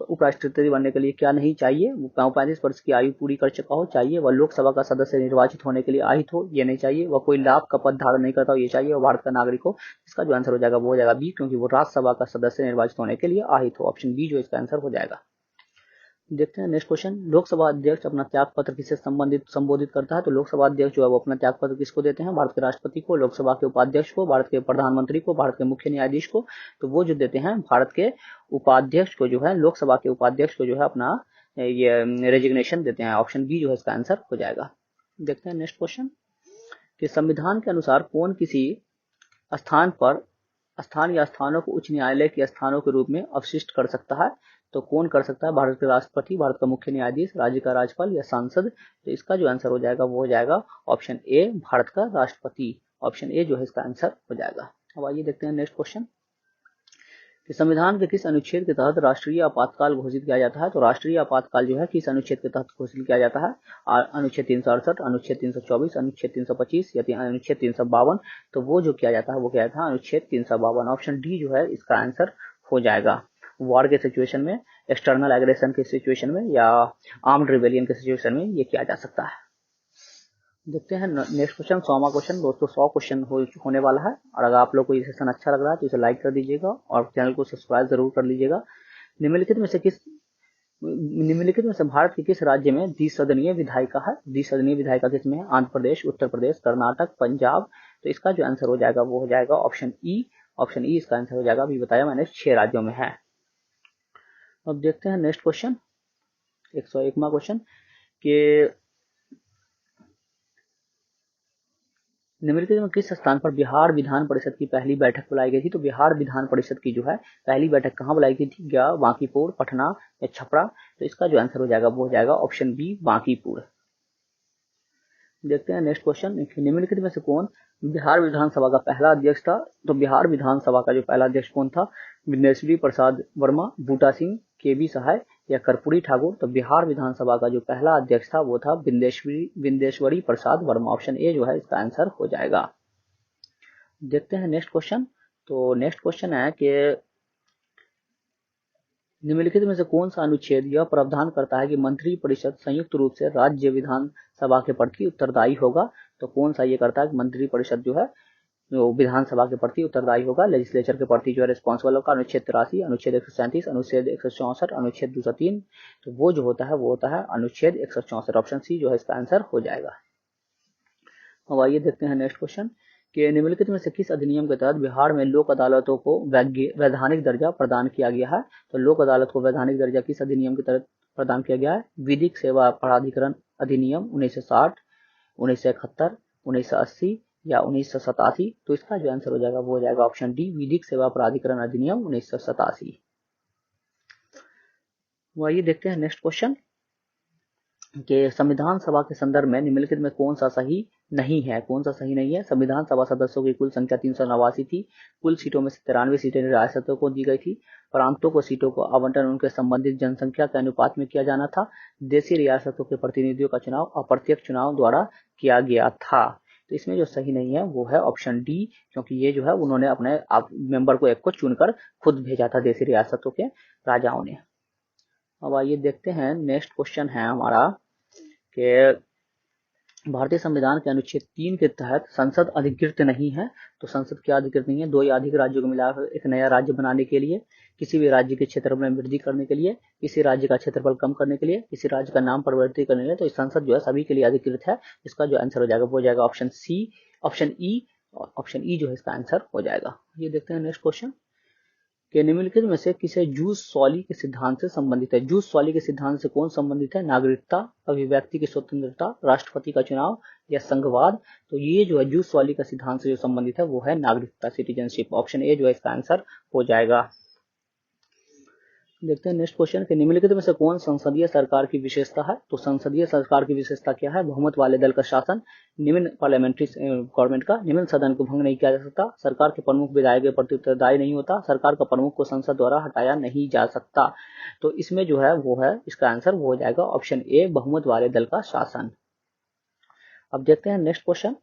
उपराष्ट्रपति बनने के लिए क्या नहीं चाहिए? वो 35 वर्ष की आयु पूरी कर चुका हो चाहिए, वह लोकसभा का सदस्य निर्वाचित होने के लिए आहित हो ये नहीं चाहिए, वह कोई लाभ का पद धारण नहीं करता हो ये चाहिए, वह भारत का नागरिक हो। इसका जो आंसर हो जाएगा वो हो जाएगा बी, क्योंकि वो राज्यसभा का सदस्य निर्वाचित होने के लिए आहित हो। ऑप्शन बी जो इसका आंसर हो जाएगा। देखते हैं नेक्स्ट क्वेश्चन, लोकसभा अध्यक्ष अपना त्याग पत्र किसे संबोधित करता है? तो लोकसभा अध्यक्ष जो है वो अपना त्याग पत्र किसको देते हैं? भारत के राष्ट्रपति को, लोकसभा के उपाध्यक्ष को, भारत के प्रधानमंत्री को, भारत के मुख्य न्यायाधीश को। तो वो जो देते हैं भारत के उपाध्यक्ष को जो है, लोकसभा के उपाध्यक्ष को जो है अपना ये रेजिग्नेशन देते हैं। ऑप्शन बी जो है इसका आंसर हो जाएगा। देखते हैं नेक्स्ट क्वेश्चन कि संविधान के अनुसार कौन किसी स्थान या स्थानों को उच्च न्यायालय के स्थानों के रूप में अवशिष्ट कर सकता है? तो कौन कर सकता है? भारत के राष्ट्रपति, भारत का मुख्य न्यायाधीश, राज्य का राज्यपाल या सांसद। तो इसका जो आंसर हो जाएगा वो हो जाएगा ऑप्शन ए, भारत का राष्ट्रपति। ऑप्शन ए जो है इसका आंसर हो जाएगा। अब आइए देखते हैं नेक्स्ट क्वेश्चन कि संविधान के किस अनुच्छेद के तहत राष्ट्रीय आपातकाल घोषित किया जाता है? तो राष्ट्रीय आपातकाल जो है किस अनुच्छेद के तहत घोषित किया जाता है? अनुच्छेद 368, अनुच्छेद 324, अनुच्छेद 325 या अनुच्छेद 352। तो वो जो किया जाता है वो क्या था? अनुच्छेद 352। ऑप्शन डी जो है इसका आंसर हो जाएगा। वॉर के सिचुएशन में, एक्सटर्नल एग्रेशन के सिचुएशन में या आर्म्ड रिबेलियन के सिचुएशन में ये किया जा सकता है। देखते हैं नेक्स्ट क्वेश्चन, 100वां क्वेश्चन। दोस्तों 100 क्वेश्चन होने वाला है, और अगर आप लोग को ये सेशन अच्छा लग रहा है तो इसे लाइक कर दीजिएगा और चैनल को सब्सक्राइब जरूर कर लीजिएगा। निम्नलिखित में से भारत के किस राज्य में द्विसदनीय विधायिका है? द्विसदनीय विधायिका किसमें है? आंध्र प्रदेश, उत्तर प्रदेश, कर्नाटक, पंजाब। तो इसका जो आंसर हो जाएगा वो हो जाएगा ऑप्शन ई। ऑप्शन ई इसका आंसर हो जाएगा। अभी बताया मैंने 6 राज्यों में है। अब देखते हैं नेक्स्ट क्वेश्चन, 101वां क्वेश्चन कि निम्नलिखित में किस स्थान पर बिहार विधान परिषद की पहली बैठक बुलाई गई थी? तो बिहार विधान परिषद की जो है पहली बैठक कहाँ बुलाई गई थी? क्या बांकीपुर, पटना या छपरा? तो इसका जो आंसर हो जाएगा वो हो जाएगा ऑप्शन बी, बांकीपुर। देखते हैं नेक्स्ट क्वेश्चन, निम्नलिखित में से कौन बिहार विधानसभा का पहला अध्यक्ष था? तो बिहार विधानसभा का जो पहला अध्यक्ष कौन था? विंदेश्वरी प्रसाद वर्मा, बूटा सिंह, केबी सहाय या कर्पूरी ठाकुर? तो बिहार विधानसभा का जो पहला अध्यक्ष था वो था विंदेश्वरी प्रसाद वर्मा। ऑप्शन ए जो है इसका आंसर हो जाएगा। देखते हैं नेक्स्ट क्वेश्चन, तो नेक्स्ट क्वेश्चन है कि निम्नलिखित में से कौन सा अनुच्छेद यह प्रावधान करता है कि मंत्री परिषद संयुक्त रूप से राज्य विधानसभा के प्रति उत्तरदायी होगा? तो कौन सा ये करता है कि मंत्री परिषद जो है विधानसभा के प्रति उत्तरदायी होगा, लेजिस्लेचर के प्रति जो है रिस्पॉन्सिबल होगा? अनुच्छेद 83, अनुच्छेद 137, अनुच्छेद 164, अनुच्छेद 203। तो वो जो होता है वो होता है अनुच्छेद 164। ऑप्शन सी जो है इसका आंसर हो जाएगा। अब आइए देखते हैं नेक्स्ट क्वेश्चन कि निम्नलिखित में से किस अधिनियम के तहत बिहार में लोक अदालतों को वैधानिक दर्जा प्रदान किया गया है? तो लोक अदालत को वैधानिक दर्जा किस अधिनियम के तहत प्रदान किया गया है? विधिक सेवा प्राधिकरण अधिनियम 1960, 1971, 1980 या 1987? तो इसका जो आंसर हो जाएगा वो हो जाएगा ऑप्शन डी, विधिक सेवा प्राधिकरण अधिनियम 1987। आइए देखते हैं नेक्स्ट क्वेश्चन कि संविधान सभा के संदर्भ में निम्नलिखित में कौन सा सही नहीं है? कौन सा सही नहीं है? संविधान सभा सदस्यों की कुल संख्या 389 थी। कुल सीटों में से 93 सीटें रियासतों को दी गई थी। प्रांतों को सीटों को आवंटन उनके संबंधित जनसंख्या के अनुपात में किया जाना था। देशी रियासतों के प्रतिनिधियों का चुनाव अप्रत्यक्ष चुनाव द्वारा किया गया था। तो इसमें जो सही नहीं है वो है ऑप्शन डी, क्योंकि ये जो है उन्होंने अपने मेंबर को एक को चुनकर खुद भेजा था देशी रियासतों के राजाओं ने। अब आइए देखते हैं नेक्स्ट क्वेश्चन है हमारा कि भारतीय संविधान के अनुच्छेद 3 के तहत संसद अधिकृत नहीं है। तो संसद क्या अधिकृत नहीं है? 2 या अधिक राज्यों को मिलाकर एक नया राज्य बनाने के लिए, किसी भी राज्य के क्षेत्रफल में वृद्धि करने के लिए, किसी राज्य का क्षेत्रफल कम करने के लिए, किसी राज्य का नाम परिवर्तित करने के लिए। तो इस संसद जो है सभी के लिए अधिकृत है। इसका जो आंसर हो जाएगा वो हो जाएगा option C, option E. Option E जो है इसका आंसर हो जाएगा। ये देखते हैं नेक्स्ट क्वेश्चन कि निम्नलिखित में से किसे जूस सॉली के सिद्धांत से संबंधित है? जूस सॉली के सिद्धांत से कौन संबंधित है? नागरिकता, अभिव्यक्ति की स्वतंत्रता, राष्ट्रपति का चुनाव या संघवाद? तो ये जो है जूस सॉली का सिद्धांत से जो संबंधित है वो है नागरिकता, सिटीजनशिप। ऑप्शन ए जो है इसका आंसर हो जाएगा। देखते हैं नेक्स्ट क्वेश्चन कि निम्नलिखित में से कौन संसदीय सरकार की विशेषता है। तो संसदीय सरकार की विशेषता क्या है? बहुमत वाले दल का शासन, निम्न पार्लियामेंट्री गवर्नमेंट का, निम्न सदन को भंग नहीं किया जा सकता, सरकार के प्रमुख विधायक के प्रति उत्तरदायी नहीं होता, सरकार का प्रमुख को संसद द्वारा हटाया नहीं जा सकता। तो इसमें जो है वो है, इसका आंसर वो हो जाएगा ऑप्शन ए, बहुमत वाले दल का शासन। अब देखते हैं नेक्स्ट क्वेश्चन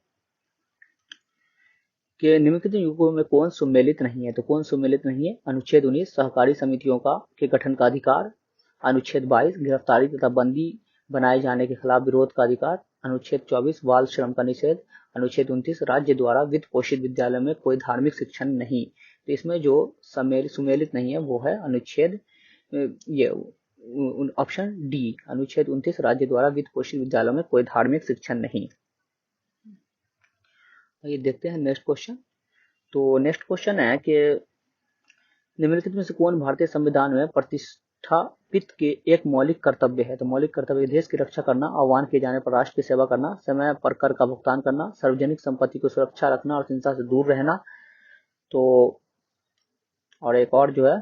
कि निम्नलिखित युगों में कौन सुमेलित नहीं है। तो कौन सुमेलित नहीं है? अनुच्छेद 19 सहकारी समितियों का के गठन का अधिकार, अनुच्छेद 22 गिरफ्तारी तथा बंदी बनाए जाने के खिलाफ विरोध का अधिकार, अनुच्छेद 24 बाल श्रम का निषेध, अनुच्छेद 29 राज्य द्वारा वित्त पोषित विद्यालय में कोई धार्मिक शिक्षण नहीं। तो इसमें जो सुमेलित नहीं है वो है अनुच्छेद ये ऑप्शन डी, अनुच्छेद 29 राज्य द्वारा वित्त पोषित विद्यालयों में कोई धार्मिक शिक्षण नहीं। ये देखते हैं नेक्स्ट क्वेश्चन। तो नेक्स्ट क्वेश्चन है कि निम्नलिखित में से कौन भारतीय संविधान में प्रतिष्ठापित के एक मौलिक कर्तव्य है। तो मौलिक कर्तव्य देश की रक्षा करना, आह्वान किए जाने पर राष्ट्र की सेवा करना, समय पर कर का भुगतान करना, सार्वजनिक संपत्ति को सुरक्षा रखना और हिंसा से दूर रहना। तो और एक और जो है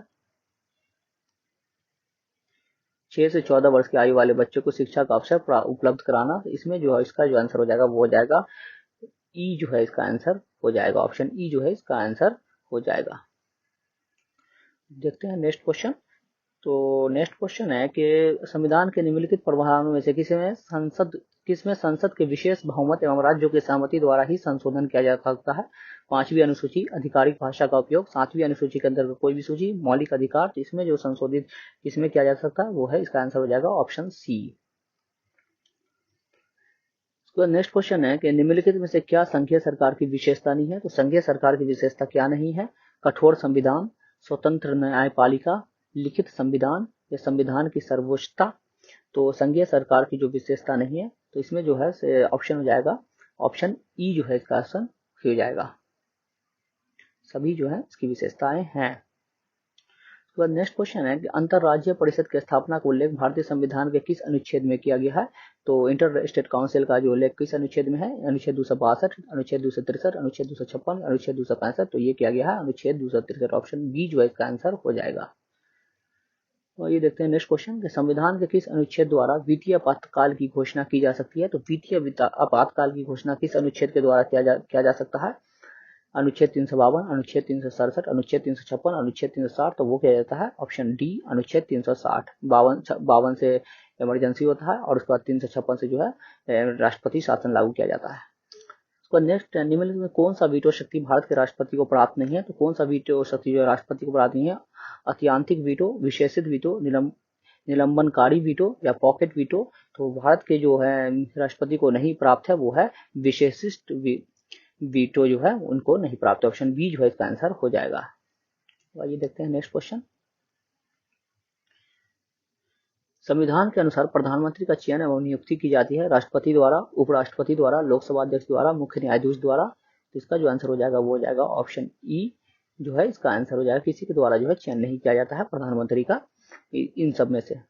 6 से 14 वर्ष की आयु वाले बच्चों को शिक्षा का अवसर उपलब्ध कराना। इसमें जो है इसका जो आंसर हो जाएगा वो हो जाएगा ई, जो है इसका आंसर हो जाएगा ऑप्शन ई, जो है इसका आंसर हो जाएगा। देखते हैं नेक्स्ट क्वेश्चन। तो नेक्स्ट क्वेश्चन है कि संविधान के निम्नलिखित प्रावधानों में से किसमें संसद के विशेष बहुमत एवं राज्यों की सहमति द्वारा ही संशोधन किया जा सकता है। 5वीं अनुसूची, आधिकारिक भाषा का उपयोग, 7वीं अनुसूची के अंतर्गत कोई भी सूची, मौलिक अधिकार। तो इसमें जो संशोधित किसमें किया जा सकता है वो है, इसका आंसर हो जाएगा ऑप्शन सी। नेक्स्ट क्वेश्चन है कि निम्नलिखित में से क्या संघीय सरकार की विशेषता नहीं है। तो संघीय सरकार की विशेषता क्या नहीं है? कठोर संविधान, स्वतंत्र न्यायपालिका, लिखित संविधान या संविधान की सर्वोच्चता। तो संघीय सरकार की जो विशेषता नहीं है तो इसमें जो है ऑप्शन हो जाएगा ऑप्शन ई, जो है इसका आंसर हो जाएगा। सभी जो है इसकी विशेषताएं हैं। उसके बाद नेक्स्ट क्वेश्चन है कि अंतरराज्यीय परिषद की स्थापना का उल्लेख भारतीय संविधान के किस अनुच्छेद में किया गया है। तो इंटर स्टेट काउंसिल का जो उल्लेख किस अनुच्छेद में है? अनुच्छेद 262, अनुच्छेद 263, अनुच्छेद 256, अनुच्छेद 265। तो ये किया गया है अनुच्छेद 263, ऑप्शन बी जो है इसका आंसर हो जाएगा। तो ये देखते हैं नेक्स्ट क्वेश्चन कि संविधान के किस अनुच्छेद द्वारा वित्तीय आपातकाल की घोषणा की जा सकती है। तो वित्तीय आपातकाल की घोषणा किस अनुच्छेद के द्वारा किया जा सकता है? अनुच्छेद 352, अनुच्छेद 367, अनुच्छेद 356, अनुच्छेद 360। तो वो किया जाता है ऑप्शन डी, अनुच्छेद 360। 52 से इमरजेंसी होता है और उसके बाद 356 से जो है राष्ट्रपति शासन लागू किया जाता है। उसका नेक्स्ट, निम्नलिखित में कौन सा वीटो शक्ति भारत के राष्ट्रपति को प्राप्त नहीं है। तो कौन सा वीटो शक्ति जो राष्ट्रपति को प्राप्त नहीं है? अत्यंतिक वीटो, विशेषित वीटो, निलंबनकारी वीटो या पॉकेट वीटो। तो भारत के जो है राष्ट्रपति को नहीं प्राप्त है वो है विशेषित वीटो, जो है उनको नहीं प्राप्त। ऑप्शन बी जो है इसका आंसर हो जाएगा। तो आइए देखते हैं नेक्स्ट क्वेश्चन। संविधान के अनुसार प्रधानमंत्री का चयन एवं नियुक्ति की जाती है राष्ट्रपति द्वारा, उपराष्ट्रपति द्वारा, लोकसभा अध्यक्ष द्वारा, मुख्य न्यायाधीश द्वारा। तो इसका जो आंसर हो जाएगा वो हो जाएगा ऑप्शन ई, जो है इसका आंसर हो जाएगा। किसी के द्वारा जो है चयन नहीं किया जाता है प्रधानमंत्री का इन सब में से।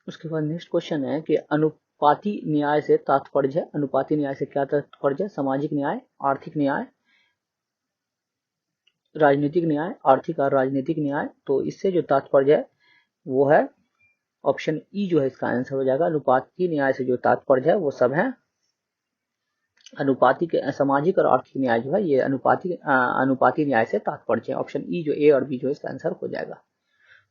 उसके बाद नेक्स्ट क्वेश्चन है कि अनुपाती न्याय से तात्पर्य है। अनुपाती न्याय से क्या तात्पर्य है? सामाजिक न्याय, आर्थिक न्याय, राजनीतिक न्याय, आर्थिक और राजनीतिक न्याय। तो इससे जो तात्पर्य है वो है ऑप्शन ई, जो है इसका आंसर हो जाएगा। अनुपाती न्याय से जो तात्पर्य है वो सब है अनुपातिक, सामाजिक और आर्थिक न्याय जो है ये अनुपाती न्याय से तात्पर्य है। ऑप्शन ई, जो ए और बी जो है इसका आंसर हो जाएगा।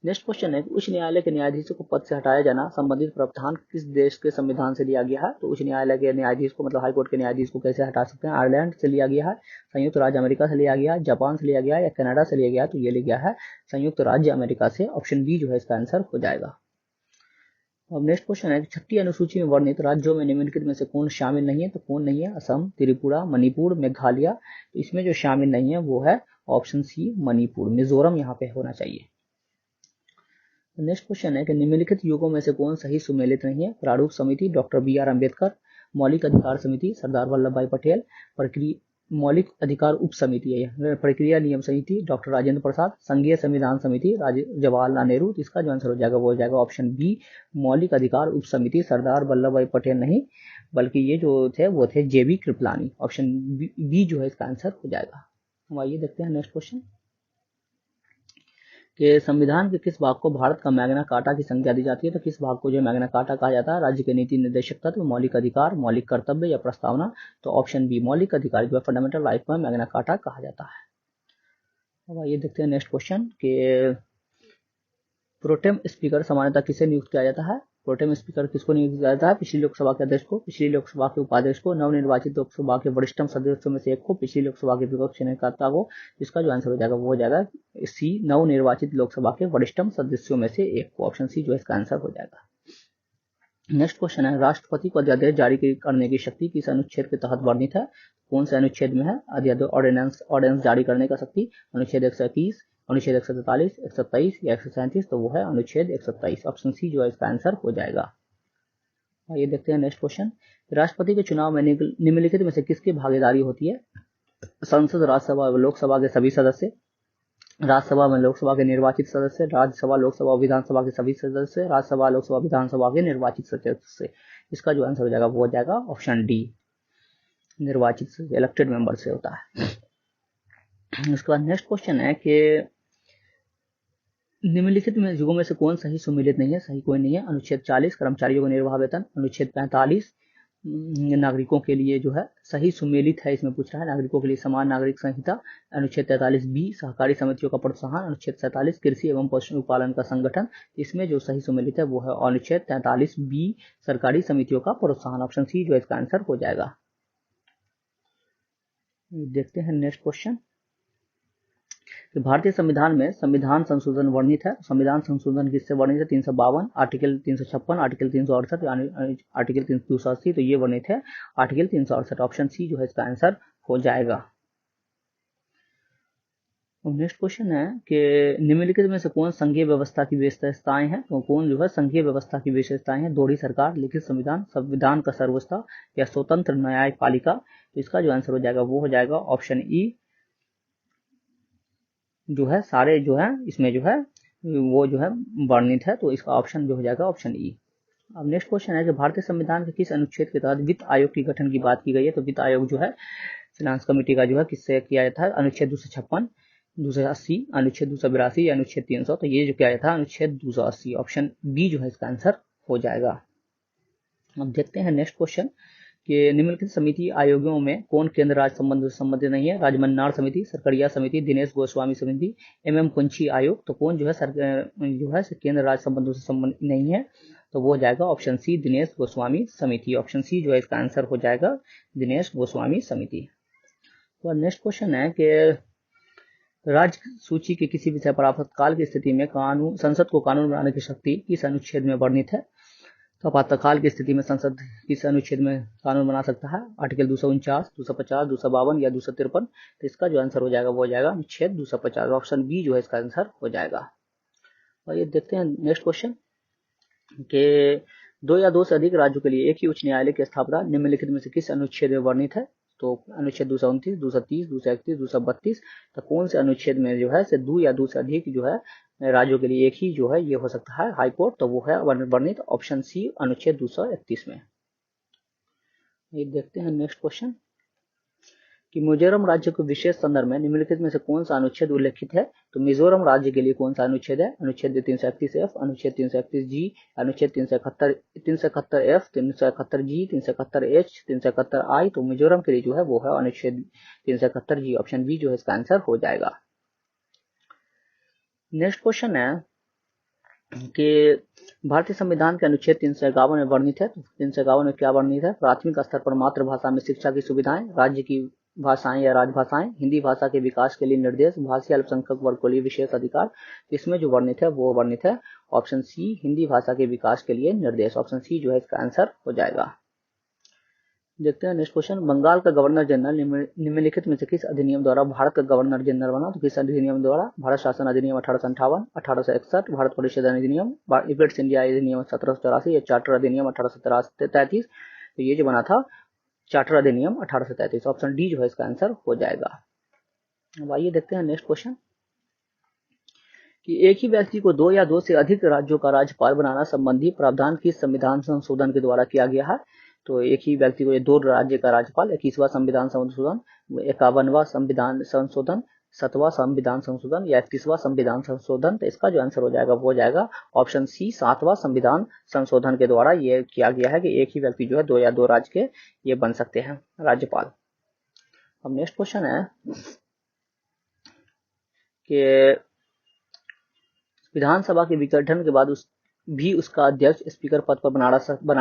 नेक्स्ट क्वेश्चन है उच्च न्यायालय के न्यायाधीशों को पद से हटाया जाना संबंधित प्रावधान किस देश के संविधान से लिया गया है। तो उच्च न्यायालय के न्यायाधीश को, मतलब हाईकोर्ट के न्यायाधीश को कैसे हटा सकते हैं? आयरलैंड से लिया गया है, संयुक्त राज्य अमेरिका से लिया गया है, जापान से लिया गया है या कनाडा से लिया गया है। तो ये लिया गया है संयुक्त राज्य अमेरिका से। ऑप्शन बी जो है इसका आंसर हो जाएगा। अब नेक्स्ट क्वेश्चन है 6ठी अनुसूची में वर्णित राज्यों में निम्नलिखित में से कौन शामिल नहीं है। तो कौन नहीं है? असम, त्रिपुरा, मणिपुर, मेघालय। तो इसमें जो शामिल नहीं है वो है ऑप्शन सी, मणिपुर। मिजोरम यहाँ पे होना चाहिए। नेक्स्ट क्वेश्चन है कि निम्नलिखित युगों में से कौन सही सुमेलित नहीं है। प्रारूप समिति, डॉक्टर BR अम्बेडकर, मौलिक अधिकार समिति, सरदार वल्लभ भाई पटेल, मौलिक अधिकार उप समिति है, प्रक्रिया नियम समिति, डॉक्टर राजेंद्र प्रसाद, संघीय संविधान समिति, जवाहरलाल नेहरू। इसका जो आंसर हो जाएगा वो हो जाएगा ऑप्शन बी, मौलिक अधिकार उप समिति। सरदार वल्लभ भाई पटेल नहीं, बल्कि ये जो थे वो थे JB कृपलानी। ऑप्शन बी जो है इसका आंसर हो जाएगा। हम आइए देखते हैं नेक्स्ट क्वेश्चन। कि संविधान के किस भाग को भारत का मैग्ना कार्टा की संज्ञा दी जाती है। तो किस भाग को जो मैग्ना कार्टा कहा जाता है? राज्य के नीति निर्देशक तत्व, मौलिक अधिकार, मौलिक कर्तव्य या प्रस्तावना। तो ऑप्शन बी मौलिक अधिकार जो है फंडामेंटल राइट को मैग्ना कार्टा कहा जाता है। अब आइए देखते हैं नेक्स्ट क्वेश्चन के प्रोटेम स्पीकर सामान्यतः किसे नियुक्त किया जाता है? प्रोटेम स्पीकर किसको नियुक्त किया जाता है? पिछली लोकसभा के अध्यक्ष को, पिछली लोकसभा के उपाध्यक्ष को, नवनिर्वाचित लोकसभा के वरिष्ठतम सदस्यों में से एक को, पिछली लोकसभा के विपक्ष नेता को। इसका जो आंसर हो जाएगा वो हो जाएगा सी नवनिर्वाचित लोकसभा के वरिष्ठतम सदस्यों में से एक को। ऑप्शन सी जो है इसका आंसर हो जाएगा। नेक्स्ट क्वेश्चन है राष्ट्रपति को अध्यादेश जारी करने की शक्ति किस अनुच्छेद के तहत वर्णित है? कौन से अनुच्छेद में है अध्यादेश ऑर्डिनेंस जारी करने का शक्ति? अनुच्छेद 121, अनुच्छेद 143, 127 या 137। तो वो है अनुच्छेद 127। ऑप्शन सी जो है इसका आंसर हो जाएगा। ये देखते हैं नेक्स्ट क्वेश्चन। राष्ट्रपति के चुनाव में निम्नलिखित में से किसकी भागीदारी होती है? संसद, राज्यसभा व लोकसभा के सभी सदस्य, राज्यसभा में लोकसभा के निर्वाचित सदस्य, राज्यसभा लोकसभा विधानसभा के सभी सदस्य, राज्यसभा लोकसभा विधानसभा के निर्वाचित सदस्य। इसका जो आंसर हो जाएगा वो हो जाएगा ऑप्शन डी निर्वाचित इलेक्टेड मेंबर से होता है। उसके बाद नेक्स्ट क्वेश्चन है कि निम्नलिखित में युगों में से कौन सही सुमेलित नहीं है? सही कोई नहीं है। अनुच्छेद 40 कर्मचारियों को निर्वाह वेतन, अनुच्छेद 45 नागरिकों के लिए जो है सही सुमेलित है, इसमें पूछ रहा है नागरिकों के लिए समान नागरिक संहिता, अनुच्छेद 43 बी सहकारी समितियों का प्रोत्साहन, अनुच्छेद 47 कृषि एवं पशुपालन का संगठन। इसमें जो सही सुमेलित है वो है अनुच्छेद 43 बी सरकारी समितियों का प्रोत्साहन। ऑप्शन सी जो इसका आंसर हो जाएगा। देखते हैं नेक्स्ट क्वेश्चन कि भारतीय संविधान में संविधान संशोधन वर्णित है। संविधान संशोधन किससे वर्णित है? 352, आर्टिकल 356, आर्टिकल 368, आर्टिकल 380। तो ये वर्णित है आर्टिकल 368। ऑप्शन सी जो है इसका आंसर हो जाएगा। नेक्स्ट क्वेश्चन है कि निम्नलिखित में से कौन संघीय व्यवस्था की विशेषताएं हैं? तो कौन जो है संघीय व्यवस्था की विशेषताएं हैं? दोहरी सरकार, लिखित संविधान, संविधान का सर्वोच्चता या स्वतंत्र न्यायपालिका। तो इसका जो आंसर हो जाएगा वो हो जाएगा ऑप्शन ई जो है सारे जो है इसमें जो है वो जो है वर्णित है। तो इसका ऑप्शन जो हो जाएगा ऑप्शन ई। अब नेक्स्ट क्वेश्चन है कि भारतीय संविधान के किस अनुच्छेद के तहत वित्त आयोग की गठन की बात की गई है? तो वित्त आयोग जो है फाइनेंस कमेटी का जो है किससे किया जाता है? अनुच्छेद 256, 280, अनुच्छेद 282 या अनुच्छेद 300। तो ये जो किया जाता है अनुच्छेद 280। ऑप्शन बी जो है इसका आंसर हो जाएगा। अब देखते हैं नेक्स्ट क्वेश्चन कि निम्नलिखित समिति आयोगों में कौन केंद्र राज्य संबंध से संबंधित नहीं है? राजमन्नार समिति, सरकरिया समिति, दिनेश गोस्वामी समिति, एम कुंची आयोग। तो कौन जो है केंद्र राज्य संबंधों से संबंधित नहीं है? तो वो हो जाएगा ऑप्शन सी दिनेश गोस्वामी समिति। ऑप्शन सी जो है इसका आंसर हो जाएगा दिनेश गोस्वामी समिति। तो नेक्स्ट क्वेश्चन है कि राज्य सूची के किसी विषय पर आपातकाल की स्थिति में कानून संसद को कानून बनाने की शक्ति किस अनुच्छेद में वर्णित है? तो आपातकाल की स्थिति में संसद किस अनुच्छेद में कानून बना सकता है? आर्टिकल 249, 250, 252 या 253। तो इसका जो आंसर हो जाएगा वो हो जाएगा अनुच्छेद 250। ऑप्शन बी जो है इसका आंसर हो जाएगा। और ये देखते हैं नेक्स्ट क्वेश्चन कि दो या दो से अधिक राज्यों के लिए एक ही उच्च न्यायालय की स्थापना निम्नलिखित में से किस अनुच्छेद में वर्णित है? तो अनुच्छेद 229, 230, 231, 232। तो कौन से अनुच्छेद में जो है से दो या दो से अधिक जो है राज्यों के लिए एक ही जो है ये हो सकता है हाई कोर्ट? तो वो है वर्णित ऑप्शन सी अनुच्छेद 231 में। ये देखते हैं नेक्स्ट क्वेश्चन कि मिजोरम राज्य के विशेष संदर्भ में निम्नलिखित में से कौन सा अनुच्छेद उल्लेखित है? तो मिजोरम राज्य के लिए कौन सा अनुच्छेद है? अनुच्छेद 331 एफ, अनुच्छेद 331 जी, अनुच्छेद 371 एफ, 371 जी, 371 एच, 371 आई। तो मिजोरम के लिए जो है वो है अनुच्छेद 371 जी। ऑप्शन बी जो है इसका आंसर हो जाएगा। नेक्स्ट क्वेश्चन है कि भारतीय संविधान के अनुच्छेद 351 में वर्णित है। तो 351 में क्या वर्णित है? प्राथमिक स्तर पर मातृभाषा में शिक्षा की सुविधाएं, राज्य की भाषाएं या राजभाषाएं, हिंदी भाषा के विकास के लिए निर्देश, भाषीय अल्पसंख्यक वर्ग के लिए विशेष अधिकार। इसमें जो वर्णित है वो वर्णित है ऑप्शन सी हिंदी भाषा के विकास के लिए निर्देश। ऑप्शन सी जो है इसका आंसर हो जाएगा। देखते हैं नेक्स्ट क्वेश्चन बंगाल का गवर्नर जनरल निम्नलिखित में से किस अधिनियम द्वारा भारत का गवर्नर जनरल बना? तो किस अधिनियम द्वारा? भारत शासन अधिनियम 1858, 1861, भारत परिषद अधिनियम, ईस्ट इंडिया अधिनियम 1784 या चार्टर अधिनियम 1833। तो ये जो बना था चार्टर अधिनियम 1833। ऑप्शन डी जो है इसका आंसर हो जाएगा। अब आइए देखते हैं नेक्स्ट क्वेश्चन कि एक ही व्यक्ति को दो या दो से अधिक राज्यों का राज्यपाल बनाना संबंधी प्रावधान किस संविधान संशोधन के द्वारा किया गया है? तो एक ही व्यक्ति को दो राज्य का राज्यपाल, 21वां संविधान संशोधन, 51वां संविधान संशोधन, 7वां संविधान संशोधन या 31वां संविधान संशोधन, तो इसका जो आंसर हो जाएगा वो हो जाएगा ऑप्शन सी 7वां संविधान संशोधन के द्वारा ये किया गया है कि एक ही व्यक्ति जो है 2 या 2 राज्य के ये बन सकते हैं राज्यपाल। अब नेक्स्ट क्वेश्चन है कि विधानसभा के विघटन के बाद उसका अध्यक्ष स्पीकर पद पर बना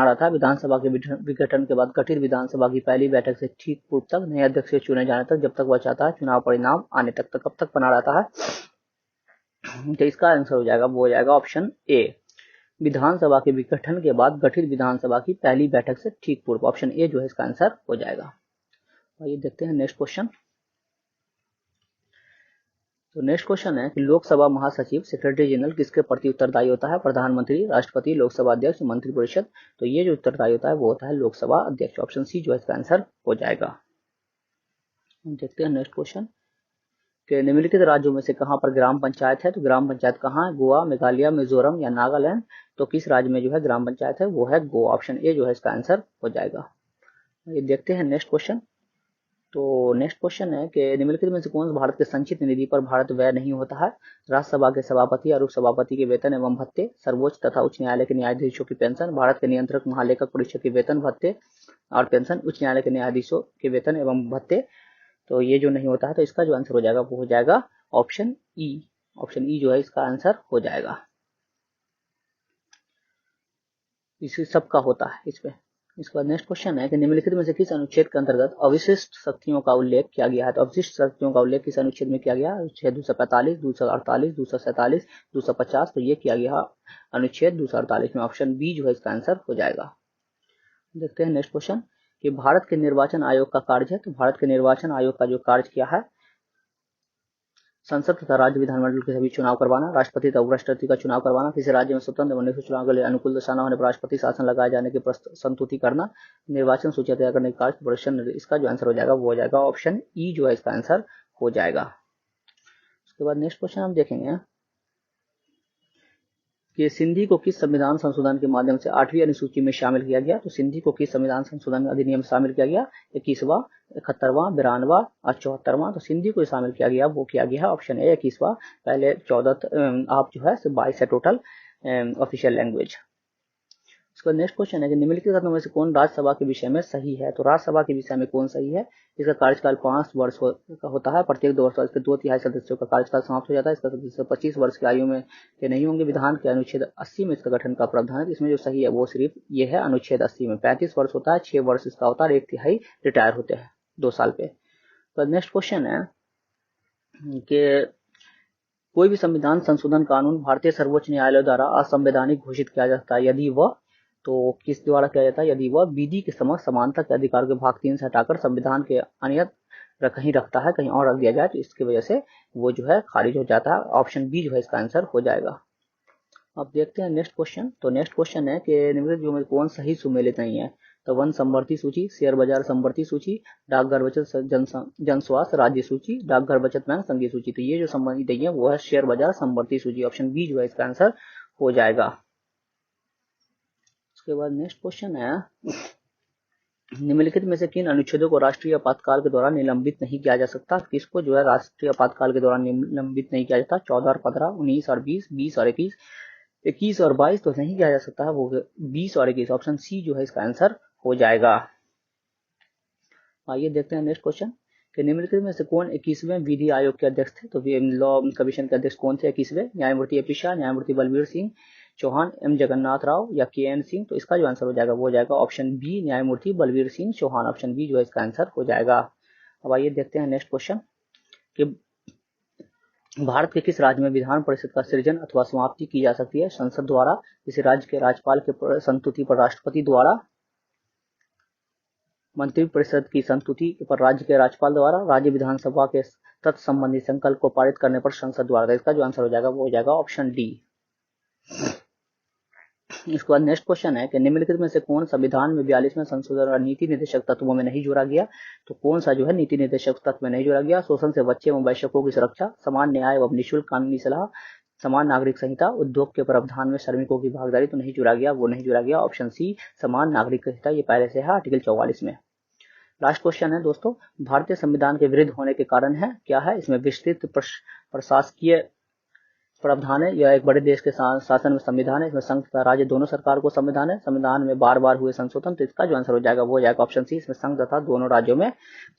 रहा था। विधानसभा के विघटन के बाद गठित विधानसभा की पहली बैठक से ठीक पूर्व तक नए अध्यक्ष के चुने जाने तक, जब तक वह चाहता है चुनाव परिणाम आने तक, कब तक बना रहता है? तो इसका आंसर हो जाएगा वो हो जाएगा ऑप्शन ए, विधानसभा के विघटन के बाद गठित विधानसभा की पहली बैठक से ठीक पूर्व। ऑप्शन ए जो है इसका आंसर हो जाएगा। आइए देखते हैं नेक्स्ट क्वेश्चन। तो नेक्स्ट क्वेश्चन है कि लोकसभा महासचिव सेक्रेटरी जनरल किसके प्रति उत्तरदायी होता है? प्रधानमंत्री, राष्ट्रपति, लोकसभा अध्यक्ष, मंत्रिपरिषद। तो ये जो उत्तरदायी होता है वो होता है लोकसभा अध्यक्ष। ऑप्शन सी जो है इसका आंसर हो जाएगा। देखते हैं नेक्स्ट क्वेश्चन कि निम्नलिखित राज्यों में से कहां पर ग्राम पंचायत है? तो ग्राम पंचायत कहाँ है? गोवा, मेघालय, मिजोरम या नागालैंड। तो किस राज्य में जो है ग्राम पंचायत है वो है गोवा। ऑप्शन ए जो है इसका आंसर हो जाएगा। ये देखते हैं नेक्स्ट क्वेश्चन। तो नेक्स्ट क्वेश्चन है कि निम्नलिखित में से कौन भारत के संचित निधि पर भारत व्यय नहीं होता है? राज्यसभा के सभापति और उपसभापति के वेतन एवं भत्ते, सर्वोच्च तथा उच्च न्यायालय के न्यायाधीशों की पेंशन, भारत के नियंत्रक महालेखक परीक्षक के वेतन, भत्ते और पेंशन, उच्च न्यायालय के न्यायाधीशों के वेतन एवं भत्ते। तो ये जो नहीं होता है तो इसका जो आंसर हो जाएगा वो हो जाएगा ऑप्शन ई। ऑप्शन ई जो है इसका आंसर हो जाएगा। इसी सबका होता है इसमें। इसके बाद नेक्स्ट क्वेश्चन है कि निम्नलिखित में से किस अनुच्छेद के अंतर्गत अविशिष्ट शक्तियों का उल्लेख किया गया है? तो अविशिष्ट शक्तियों का उल्लेख किस अनुच्छेद में किया गया? अनुच्छेद 245, 248, 247, 250। तो ये किया गया अनुच्छेद 248 में। ऑप्शन बी जो है इसका आंसर हो जाएगा। देखते हैं नेक्स्ट क्वेश्चन कि भारत के निर्वाचन आयोग का कार्य है। तो भारत के निर्वाचन आयोग का जो कार्य क्या है? संसद तथा राज्य विधानमंडल के सभी चुनाव करवाना, राष्ट्रपति तथा उपराष्ट्रपति का चुनाव करवाना, किसी राज्य में स्वतंत्र एवं निष्पक्ष चुनाव के लिए अनुकूल दशा न होने पर राष्ट्रपति शासन लगाए जाने की संतुति करना, निर्वाचन सूची तैयार करने का कार्य प्रदर्शन। इसका जो आंसर हो जाएगा वो हो जाएगा ऑप्शन ई जो है इसका आंसर हो जाएगा। उसके बाद नेक्स्ट क्वेश्चन हम देखेंगे कि सिंधी को किस संविधान संशोधन के माध्यम से 8वीं अनुसूची में शामिल किया गया? तो सिंधी को किस संविधान संशोधन अधिनियम में शामिल किया गया? 21वां, 71वां, 92वां और 74वां। तो सिंधी को शामिल किया गया वो किया गया ऑप्शन ए 21वां। पहले 14 आप जो है 22 है टोटल ऑफिशियल लैंग्वेज। उसका नेक्स्ट क्वेश्चन है कि निम्नलिखित कथनों में से कौन राज्यसभा के विषय में सही है? तो राज्यसभा के विषय में कौन सही है? इसका कार्यकाल 5 वर्ष का होता है। प्रत्येक 2 वर्ष इसके 2/3 सदस्यों का कार्यकाल समाप्त हो जाता है। इसका सदस्य 25 वर्ष की आयु में के नहीं होंगे। विधान के अनुच्छेद 80 में इसका गठन का प्रावधान है। इसमें जो सही है वो सिर्फ ये है अनुच्छेद 80 में। 35 वर्ष होता है, 6 वर्ष इसका होता है, 1/3 रिटायर होते हैं 2 साल पे। तो नेक्स्ट क्वेश्चन है कि कोई भी संविधान संशोधन कानून भारतीय सर्वोच्च न्यायालय द्वारा असंवैधानिक घोषित किया जाता है यदि वह, तो किस द्वारा किया जाता है? यदि वह विधि के समक्ष समानता के अधिकार के भाग 3 से हटाकर संविधान के अन्यत्र कहीं रखता है, कहीं और रख दिया जाए, तो इसकी वजह से वो जो है खारिज हो जाता है। ऑप्शन बी जो है इसका आंसर हो जाएगा। अब देखते हैं नेक्स्ट क्वेश्चन। तो नेक्स्ट क्वेश्चन है कि निम्नलिखित में कौन सही सुमेलित नहीं है? तो वन संवर्ती सूची, शेयर बाजार संवर्ती सूची, डाकघर बचत जन स्वास्थ्य राज्य सूची, डाकघर बचत बैंक संघीय सूची। तो ये जो संबंधित नहीं है वो है शेयर बाजार संवर्ती सूची। ऑप्शन बी जो है इसका आंसर हो जाएगा। उसके बाद नेक्स्ट क्वेश्चन है निम्नलिखित में से किन अनुच्छेदों को राष्ट्रीय आपातकाल के दौरान निलंबित नहीं किया जा सकता? किसको जो है राष्ट्रीय आपातकाल के दौरान निलंबित नहीं किया जाता? 14 और 15, 19 और 20, 20 और 21, 21 और 22 तो नहीं किया जा सकता है, वो 20 और 21। ऑप्शन सी जो है इसका आंसर हो जाएगा। आइए देखते हैं नेक्स्ट क्वेश्चन कि निम्नलिखित में से कौन 21वें विधि आयोग के अध्यक्ष थे? तो लॉ कमीशन के अध्यक्ष कौन थे 21वें? न्यायमूर्ति एपी शाह, न्यायमूर्ति बलबीर सिंह चौहान, एम जगन्नाथ राव या के एन सिंह। तो इसका जो आंसर हो जाएगा वो हो जाएगा ऑप्शन बी न्यायमूर्ति बलबीर सिंह चौहान। ऑप्शन बी जो है इसका आंसर हो जाएगा। अब आइए देखते हैं नेक्स्ट क्वेश्चन कि भारत के किस राज्य में विधान परिषद का सृजन अथवा समाप्ति की जा सकती है? संसद द्वारा, किसी राज्य के राज्यपाल के संस्तुति पर राष्ट्रपति द्वारा, मंत्रिपरिषद की संस्तुति पर राज्य के राज्यपाल द्वारा, राज्य विधानसभा के तत्संबंधी संकल्प को पारित करने पर संसद द्वारा। इसका जो आंसर हो जाएगा वो हो जाएगा ऑप्शन डी। इसके बाद नेक्स्ट क्वेश्चन है कि निम्नलिखित में से कौन संविधान में 42वें संशोधन और नीति निर्देशक तत्वों में नहीं जोड़ा गया? तो कौन सा जो है नीति निर्देशक तत्व में नहीं जोड़ा गया? शोषण से बच्चे एवं वयस्कों की सुरक्षा, समान न्याय एवं निःशुल्क कानूनी सलाह, समान नागरिक संहिता, उद्योग के प्रावधान में श्रमिकों की भागीदारी। तो नहीं जुड़ा गया, वो नहीं जुड़ा गया। ऑप्शन सी समान नागरिक संहिता, ये पहले से है आर्टिकल 44 में। लास्ट क्वेश्चन है दोस्तों, भारतीय संविधान के विरुद्ध होने के कारण है क्या है? इसमें विस्तृत प्रशासकीय प्रावधान है। यह एक बड़े देश के शासन में संविधान है। इसमें संघ तथा राज्य दोनों सरकार को संविधान है। संविधान में बार बार हुए संशोधन, तो इसका जो आंसर हो जाएगा वो हो जाएगा ऑप्शन सी, इसमें संघ तथा दोनों राज्यों में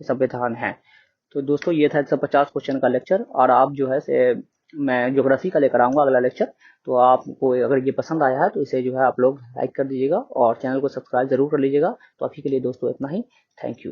संविधान है। तो दोस्तों ये था 150 क्वेश्चन का लेक्चर, और आप जो है से मैं ज्योग्राफी का लेकर आऊंगा अगला लेक्चर। तो आपको अगर ये पसंद आया है तो इसे जो है आप लोग लाइक कर दीजिएगा और चैनल को सब्सक्राइब जरूर कर लीजिएगा। तो अभी के लिए दोस्तों इतना ही। Thank you.